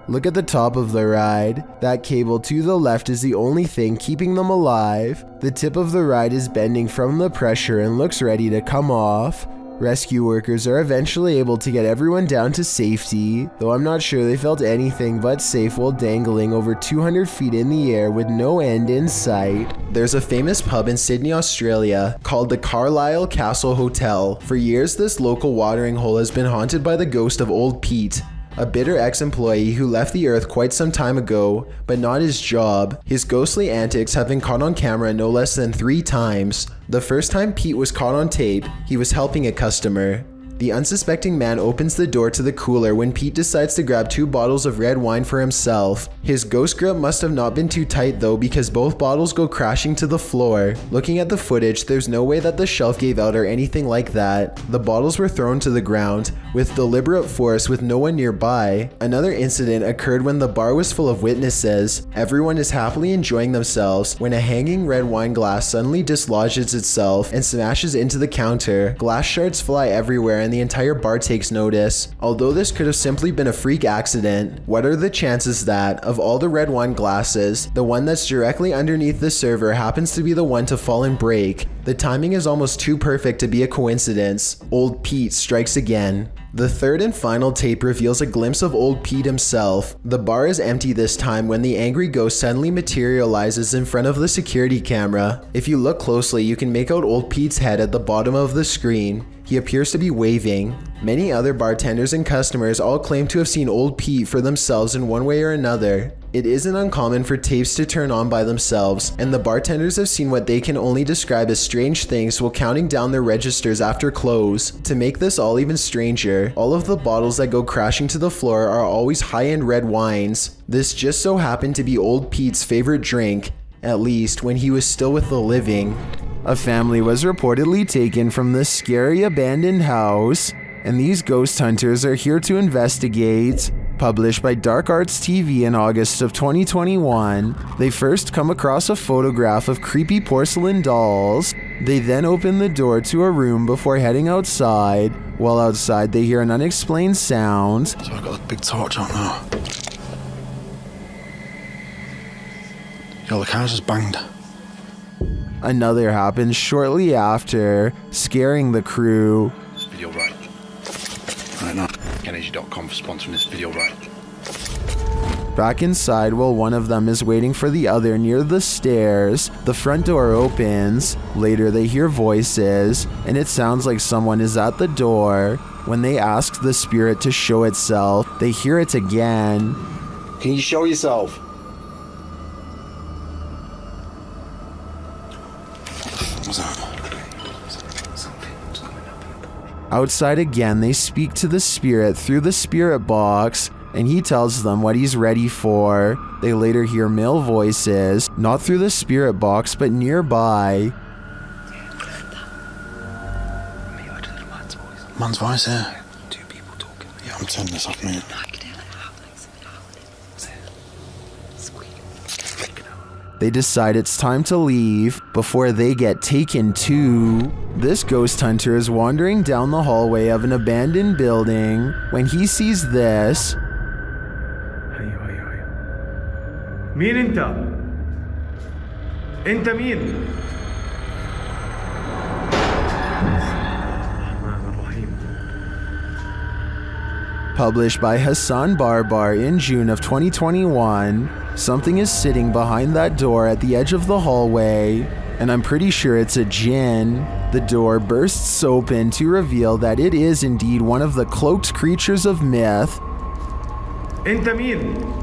Look at the top of the ride. That cable to the left is the only thing keeping them alive. The tip of the ride is bending from the pressure and looks ready to come off. Rescue workers are eventually able to get everyone down to safety, though I'm not sure they felt anything but safe while dangling over 200 feet in the air with no end in sight. There's a famous pub in Sydney, Australia called the Carlisle Castle Hotel. For years, this local watering hole has been haunted by the ghost of Old Pete, a bitter ex-employee who left the earth quite some time ago, but not his job. His ghostly antics have been caught on camera no less than 3 times. The first time Pete was caught on tape, he was helping a customer. The unsuspecting man opens the door to the cooler when Pete decides to grab 2 bottles of red wine for himself. His ghost grip must have not been too tight though, because both bottles go crashing to the floor. Looking at the footage, there's no way that the shelf gave out or anything like that. The bottles were thrown to the ground with deliberate force with no one nearby. Another incident occurred when the bar was full of witnesses. Everyone is happily enjoying themselves when a hanging red wine glass suddenly dislodges itself and smashes into the counter. Glass shards fly everywhere and the entire bar takes notice. Although this could have simply been a freak accident, what are the chances that, of all the red wine glasses, the one that's directly underneath the server happens to be the one to fall and break? The timing is almost too perfect to be a coincidence. Old Pete strikes again. The third and final tape reveals a glimpse of Old Pete himself. The bar is empty this time when the angry ghost suddenly materializes in front of the security camera. If you look closely, you can make out Old Pete's head at the bottom of the screen. He appears to be waving. Many other bartenders and customers all claim to have seen Old Pete for themselves in one way or another. It isn't uncommon for tapes to turn on by themselves, and the bartenders have seen what they can only describe as strange things while counting down their registers after close. To make this all even stranger, all of the bottles that go crashing to the floor are always high-end red wines. This just so happened to be Old Pete's favorite drink, at least when he was still with the living. A family was reportedly taken from this scary abandoned house, and these ghost hunters are here to investigate. Published by Dark Arts TV in August of 2021, they first come across a photograph of creepy porcelain dolls. They then open the door to a room before heading outside. While outside, they hear an unexplained sound. So I got a big torch out now. Yo, the car's just banged. Another happens shortly after, scaring the crew. This video right. Right now. Energy.com for sponsoring this video right. Back inside, while one of them is waiting for the other near the stairs, the front door opens. Later they hear voices, and it sounds like someone is at the door. When they ask the spirit to show itself, they hear it again. Can you show yourself? What's that? Outside again, they speak to the spirit through the spirit box, and he tells them what he's ready for. They later hear male voices, not through the spirit box, but nearby. Man's voice, yeah. 2 people talking. Yeah, I'm turning this off, mate. They decide it's time to leave before they get taken too. This ghost hunter is wandering down the hallway of an abandoned building when he sees this. مين انت؟ انت مين؟ Published by Hassan Barbar in June of 2021, something is sitting behind that door at the edge of the hallway, and I'm pretty sure it's a djinn. The door bursts open to reveal that it is indeed one of the cloaked creatures of myth. انت مين؟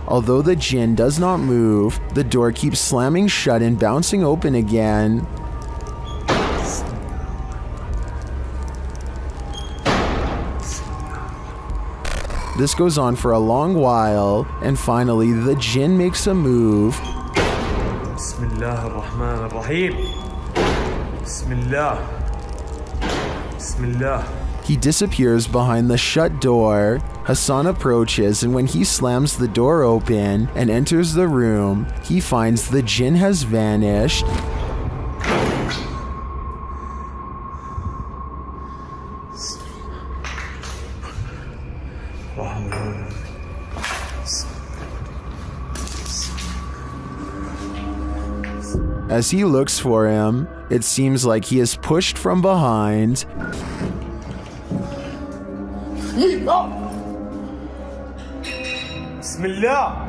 Although the djinn does not move, the door keeps slamming shut and bouncing open again. This goes on for a long while, and finally the djinn makes a move. Bismillah ar-Rahman ar-Rahim. Bismillah. Bismillah. He disappears behind the shut door. Hassan approaches, and when he slams the door open and enters the room, he finds the djinn has vanished. As he looks for him, it seems like he is pushed from behind. Bismillah.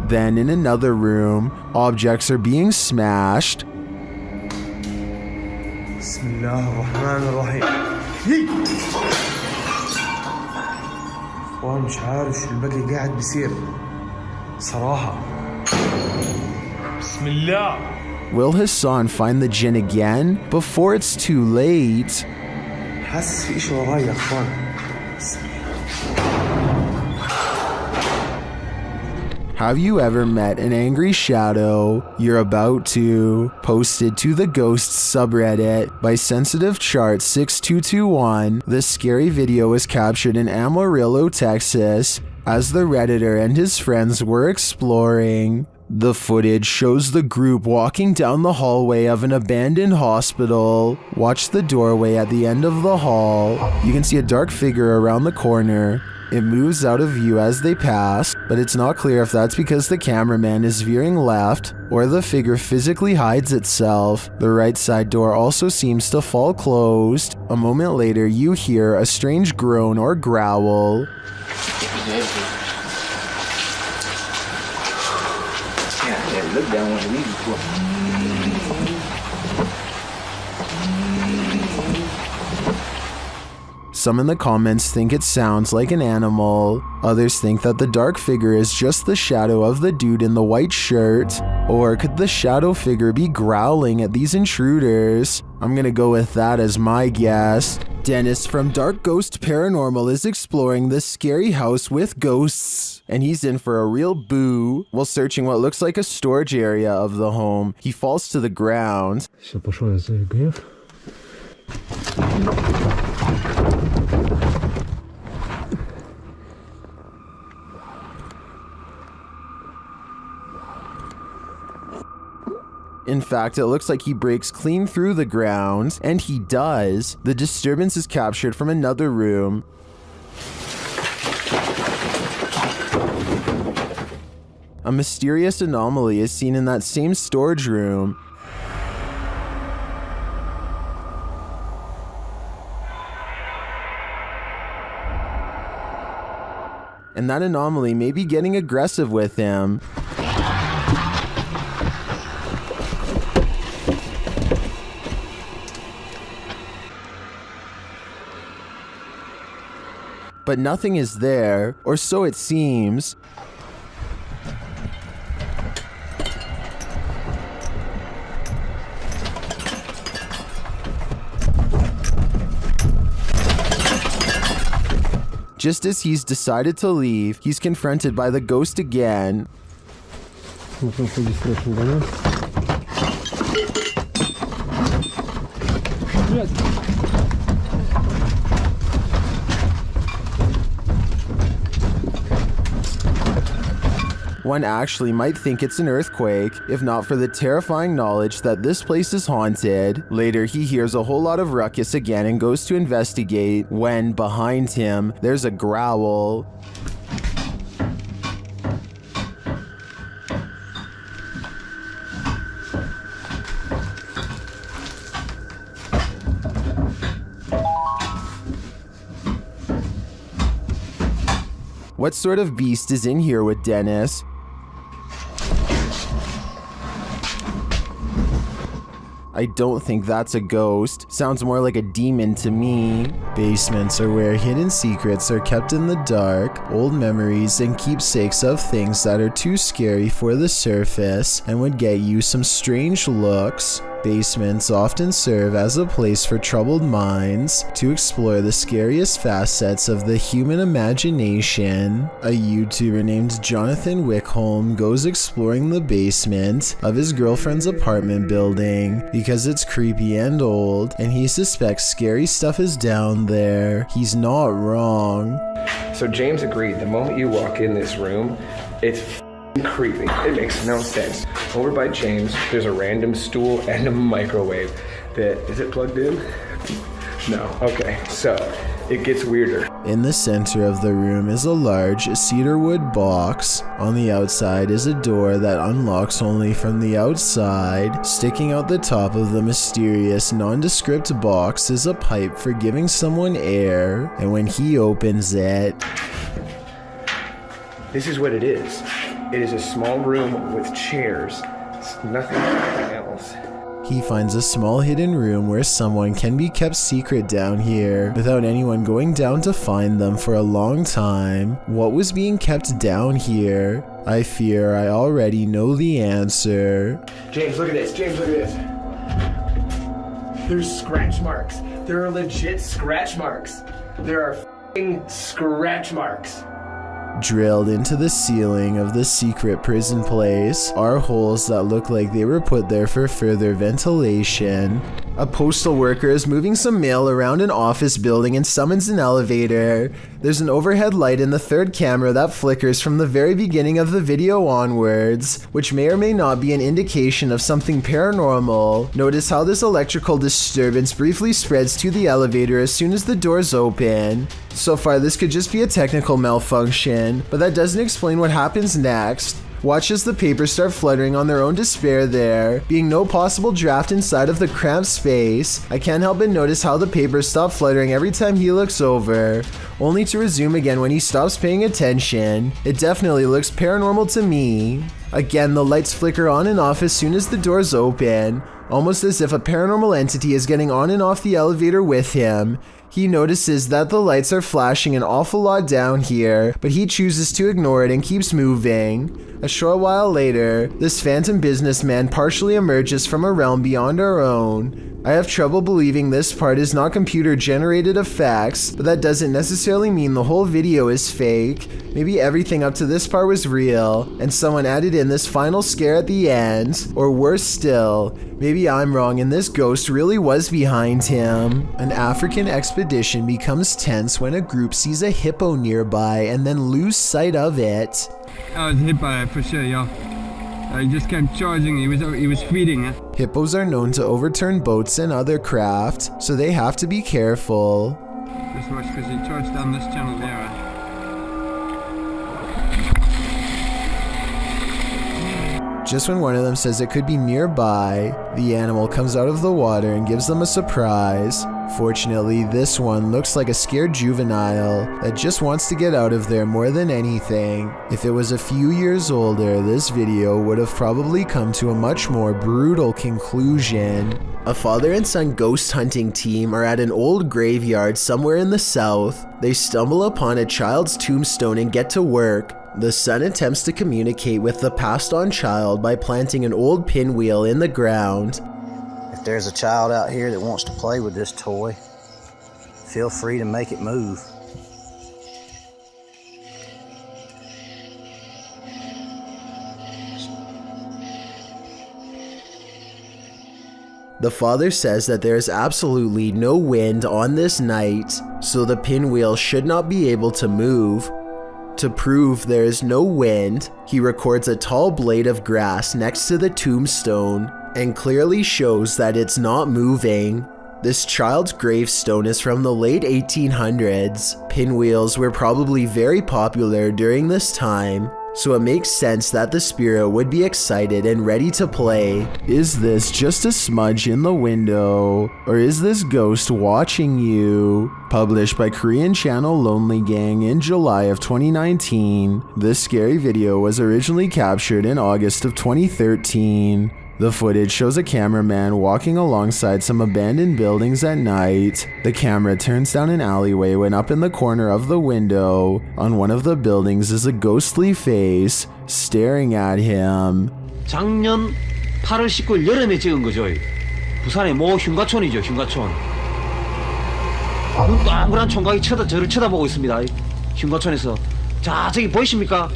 Then in another room, objects are being smashed. Bismillah ar-Rahman ar-Rahim. وانا مش عارف شو الباقي قاعد بيصير صراحة. بسم الله. Will Hassan find the djinn again before it's too late? حاسس في إشي وراي يا أخوان. Have you ever met an angry shadow? You're about to. Posted to the Ghosts subreddit by Sensitive Chart 6221, this scary video was captured in Amarillo, Texas, as the Redditor and his friends were exploring. The footage shows the group walking down the hallway of an abandoned hospital. Watch the doorway at the end of the hall. You can see a dark figure around the corner. It moves out of view as they pass, but it's not clear if that's because the cameraman is veering left or the figure physically hides itself. The right side door also seems to fall closed. A moment later, you hear a strange groan or growl. Look down one of these before. Some in the comments think it sounds like an animal. Others think that the dark figure is just the shadow of the dude in the white shirt. Or could the shadow figure be growling at these intruders? I'm gonna go with that as my guess. Dennis from Dark Ghost Paranormal is exploring this scary house with ghosts, and he's in for a real boo. While searching what looks like a storage area of the home, he falls to the ground. In fact, it looks like he breaks clean through the ground, and he does. The disturbance is captured from another room. A mysterious anomaly is seen in that same storage room. And that anomaly may be getting aggressive with him. But nothing is there, or so it seems. Just as he's decided to leave, he's confronted by the ghost again. One actually might think it's an earthquake, if not for the terrifying knowledge that this place is haunted. Later, he hears a whole lot of ruckus again and goes to investigate, when behind him, there's a growl. What sort of beast is in here with Dennis? I don't think that's a ghost. Sounds more like a demon to me. Basements are where hidden secrets are kept in the dark, old memories and keepsakes of things that are too scary for the surface and would get you some strange looks. Basements often serve as a place for troubled minds to explore the scariest facets of the human imagination. A YouTuber named Jonathan Wickholm goes exploring the basement of his girlfriend's apartment building because it's creepy and old, and he suspects scary stuff is down there. He's not wrong. So James agreed, the moment you walk in this room, it's creepy. It makes no sense. Over by James, there's a random stool and a microwave that, is it plugged in? No, okay, so it gets weirder. In the center of the room is a large cedarwood box. On the outside is a door that unlocks only from the outside. Sticking out the top of the mysterious, nondescript box is a pipe for giving someone air, and when he opens it... This is what it is. It is a small room with chairs. It's nothing else. He finds a small hidden room where someone can be kept secret down here without anyone going down to find them for a long time. What was being kept down here? I fear I already know the answer. James, look at this. James, look at this. There's scratch marks. There are legit scratch marks. There are f***ing scratch marks. Drilled into the ceiling of the secret prison place are holes that look like they were put there for further ventilation. A postal worker is moving some mail around an office building and summons an elevator. There's an overhead light in the third camera that flickers from the very beginning of the video onwards, which may or may not be an indication of something paranormal. Notice how this electrical disturbance briefly spreads to the elevator as soon as the doors open. So far, this could just be a technical malfunction, but that doesn't explain what happens next. Watch as the papers start fluttering on their own despair there, being no possible draft inside of the cramped space. I can't help but notice how the papers stop fluttering every time he looks over, only to resume again when he stops paying attention. It definitely looks paranormal to me. Again, the lights flicker on and off as soon as the doors open, almost as if a paranormal entity is getting on and off the elevator with him. He notices that the lights are flashing an awful lot down here, but he chooses to ignore it and keeps moving. A short while later, this phantom businessman partially emerges from a realm beyond our own. I have trouble believing this part is not computer-generated effects, but that doesn't necessarily mean the whole video is fake. Maybe everything up to this part was real, and someone added in this final scare at the end. Or worse still, maybe I'm wrong and this ghost really was behind him. An African expedition becomes tense when a group sees a hippo nearby and then lose sight of it. Oh, it's a hippo for sure, yeah. He just kept charging, he was feeding it. Hippos are known to overturn boats and other craft, so they have to be careful. Just watch, because he charged down this channel there. Just when one of them says it could be nearby, the animal comes out of the water and gives them a surprise. Fortunately, this one looks like a scared juvenile that just wants to get out of there more than anything. If it was a few years older, this video would have probably come to a much more brutal conclusion. A father and son ghost hunting team are at an old graveyard somewhere in the south. They stumble upon a child's tombstone and get to work. The son attempts to communicate with the passed-on child by planting an old pinwheel in the ground. If there's a child out here that wants to play with this toy, feel free to make it move. The father says that there is absolutely no wind on this night, so the pinwheel should not be able to move. To prove there is no wind, he records a tall blade of grass next to the tombstone and clearly shows that it's not moving. This child's gravestone is from the late 1800s. Pinwheels were probably very popular during this time. so it makes sense that the spirit would be excited and ready to play. Is this just a smudge in the window, or is this ghost watching you? Published by Korean channel Lonely Gang in July of 2019, this scary video was originally captured in August of 2013. The footage shows a cameraman walking alongside some abandoned buildings at night. The camera turns down an alleyway when up in the corner of the window, on one of the buildings, is a ghostly face staring at him. 작년 8월 19일 여름에 찍은 거죠. 부산의 모 흉가촌이죠, 흉가촌. 눈 동그란 총각이 저를 쳐다보고 있습니다. 흉가촌에서. 자, 저기 보이십니까?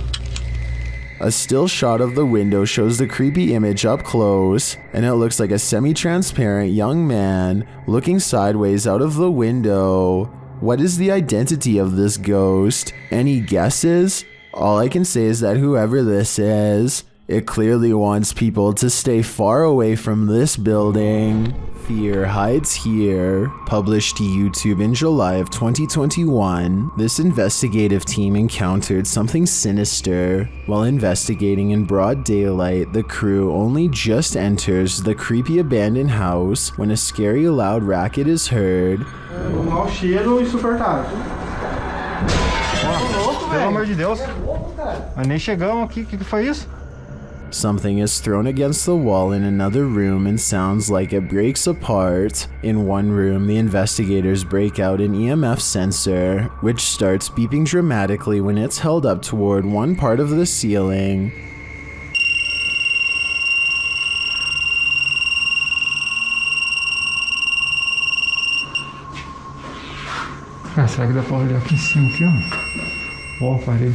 A still shot of the window shows the creepy image up close, and it looks like a semi-transparent young man looking sideways out of the window. What is the identity of this ghost? Any guesses? All I can say is that whoever this is, it clearly wants people to stay far away from this building. Fear hides here. Published to YouTube in July of 2021, this investigative team encountered something sinister. While investigating in broad daylight, the crew only just enters the creepy abandoned house when a scary loud racket is heard. Mau cheiro insuportável. Pelo amor de Deus. Mas nem chegamos aqui, o que foi isso? Something is thrown against the wall in another room and sounds like it breaks apart. In one room, the investigators break out an EMF sensor, which starts beeping dramatically when it's held up toward one part of the ceiling. Ah, será que dá pra olhar aqui em cima, aqui, ó? Ó, parei.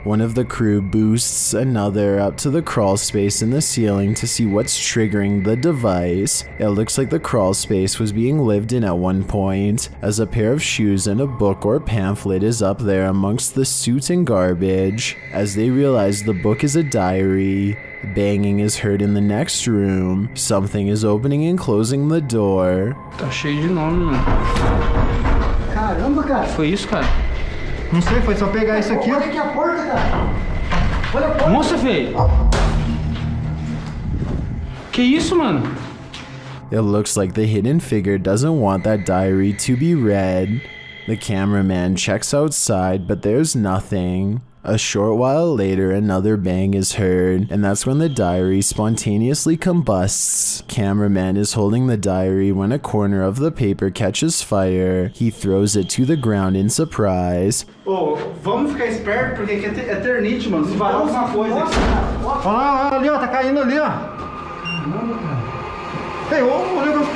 One of the crew boosts another up to the crawl space in the ceiling to see what's triggering the device. It looks like the crawl space was being lived in at one point, as a pair of shoes and a book or pamphlet is up there amongst the soot and garbage. As they realize the book is a diary, banging is heard in the next room. Something is opening and closing the door. Tá cheio de nome, mano. Caramba, cara. Foi isso, cara? Não sei, foi só pegar isso aqui. Olha aqui a porta, cara. Olha a porta. Nossa, velho. Que isso, mano? It looks like the hidden figure doesn't want that diary to be read. The cameraman checks outside, but there's nothing. A short while later, another bang is heard, and that's when the diary spontaneously combusts. Cameraman is holding the diary when a corner of the paper catches fire. He throws it to the ground in surprise. Ô, vamos ficar esperto, porque aqui é eternite, mano. Se varar alguma coisa aqui. Olha lá, ali, ó, tá caindo ali, ó. Caramba, cara. Ei, ô, o negócio.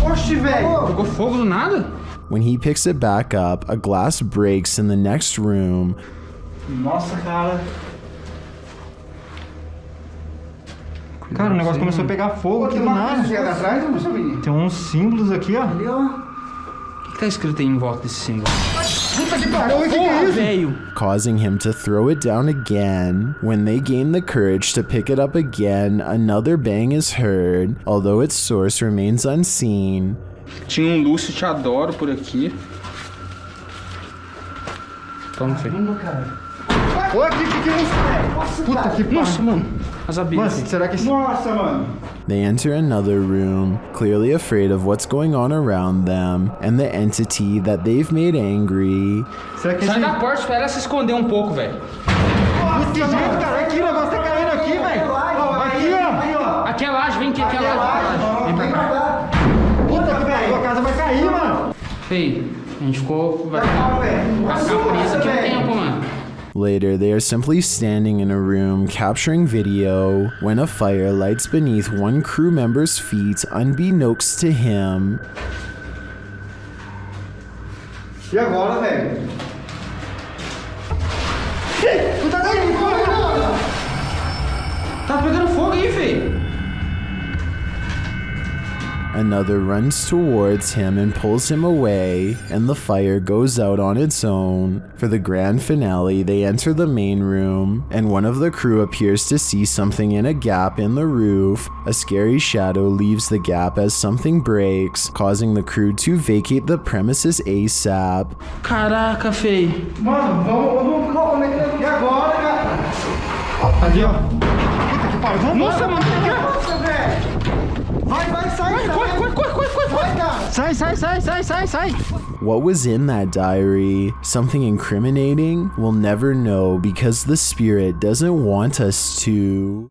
Oxi, velho. Pegou fogo do nada? When he picks it back up, a glass breaks in the next room. Nossa, cara. Cara, o negócio começou a pegar fogo aqui do nada. Tem uns símbolos aqui, ó. Ali, ó. O que tá escrito aí em volta desse símbolo? Puta que pariu, o que é isso? Velho. Causing him to throw it down again. When they gain the courage to pick it up again, another bang is heard, although its source remains unseen. Tinha Lúcio Te Adoro por aqui. Toma, filho. Olha aqui, que é isso? Puta que pariu. Nossa, mano. As abelhas. Será que... Nossa, mano. They enter another room, clearly afraid of what's going on around them and the entity that they've made angry. Sai da porta, espera ela se esconder um pouco, velho. Que jeito, cara. Aqui, o negócio tá caindo aqui, velho. Aqui, ó. Aqui é laje, vem aqui, aqui é laje. Vem pra cá. Puta que pariu, a casa vai cair, mano. Feio, a gente ficou... Vai ficar preso aqui um tempo, mano. Later, they are simply standing in a room capturing video when a fire lights beneath one crew member's feet unbeknownst to him. E agora, velho? Tá pegando fogo aí, velho. Another runs towards him and pulls him away, and the fire goes out on its own. For the grand finale, they enter the main room, and one of the crew appears to see something in a gap in the roof. A scary shadow leaves the gap as something breaks, causing the crew to vacate the premises ASAP. Caraca, feio. Mano, vamos, como é que é? E agora, cara? Ali, ó. Puta que pariu. Vamos. Nossa, mano. Nossa, velho. Vai, sai. Corre. Sai. What was in that diary? Something incriminating? We'll never know because the spirit doesn't want us to.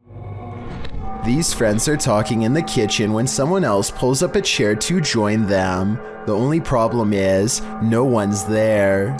These friends are talking in the kitchen when someone else pulls up a chair to join them. The only problem is, no one's there.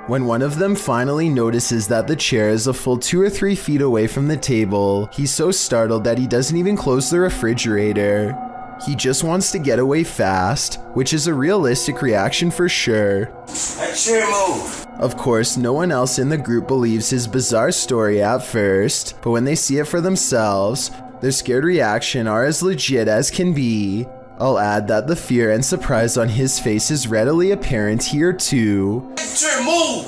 When one of them finally notices that the chair is a full 2 or 3 feet away from the table, he's so startled that he doesn't even close the refrigerator. He just wants to get away fast, which is a realistic reaction for sure. That chair move. Of course, no one else in the group believes his bizarre story at first, but when they see it for themselves, their scared reaction are as legit as can be. I'll add that the fear and surprise on his face is readily apparent here too. Chair move.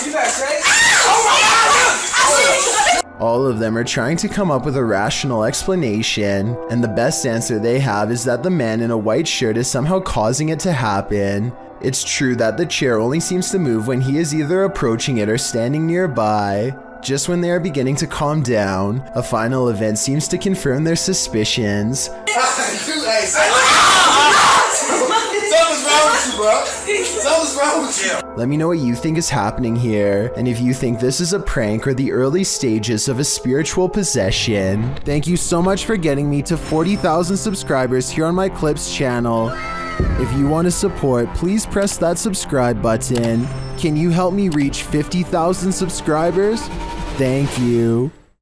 You got crazy? Oh my God! All of them are trying to come up with a rational explanation, and the best answer they have is that the man in a white shirt is somehow causing it to happen. It's true that the chair only seems to move when he is either approaching it or standing nearby. Just when they are beginning to calm down, a final event seems to confirm their suspicions. Something's wrong with you. Let me know what you think is happening here, and if you think this is a prank or the early stages of a spiritual possession. Thank you so much for getting me to 40,000 subscribers here on my Clips channel. If you want to support, please press that subscribe button. Can you help me reach 50,000 subscribers? Thank you.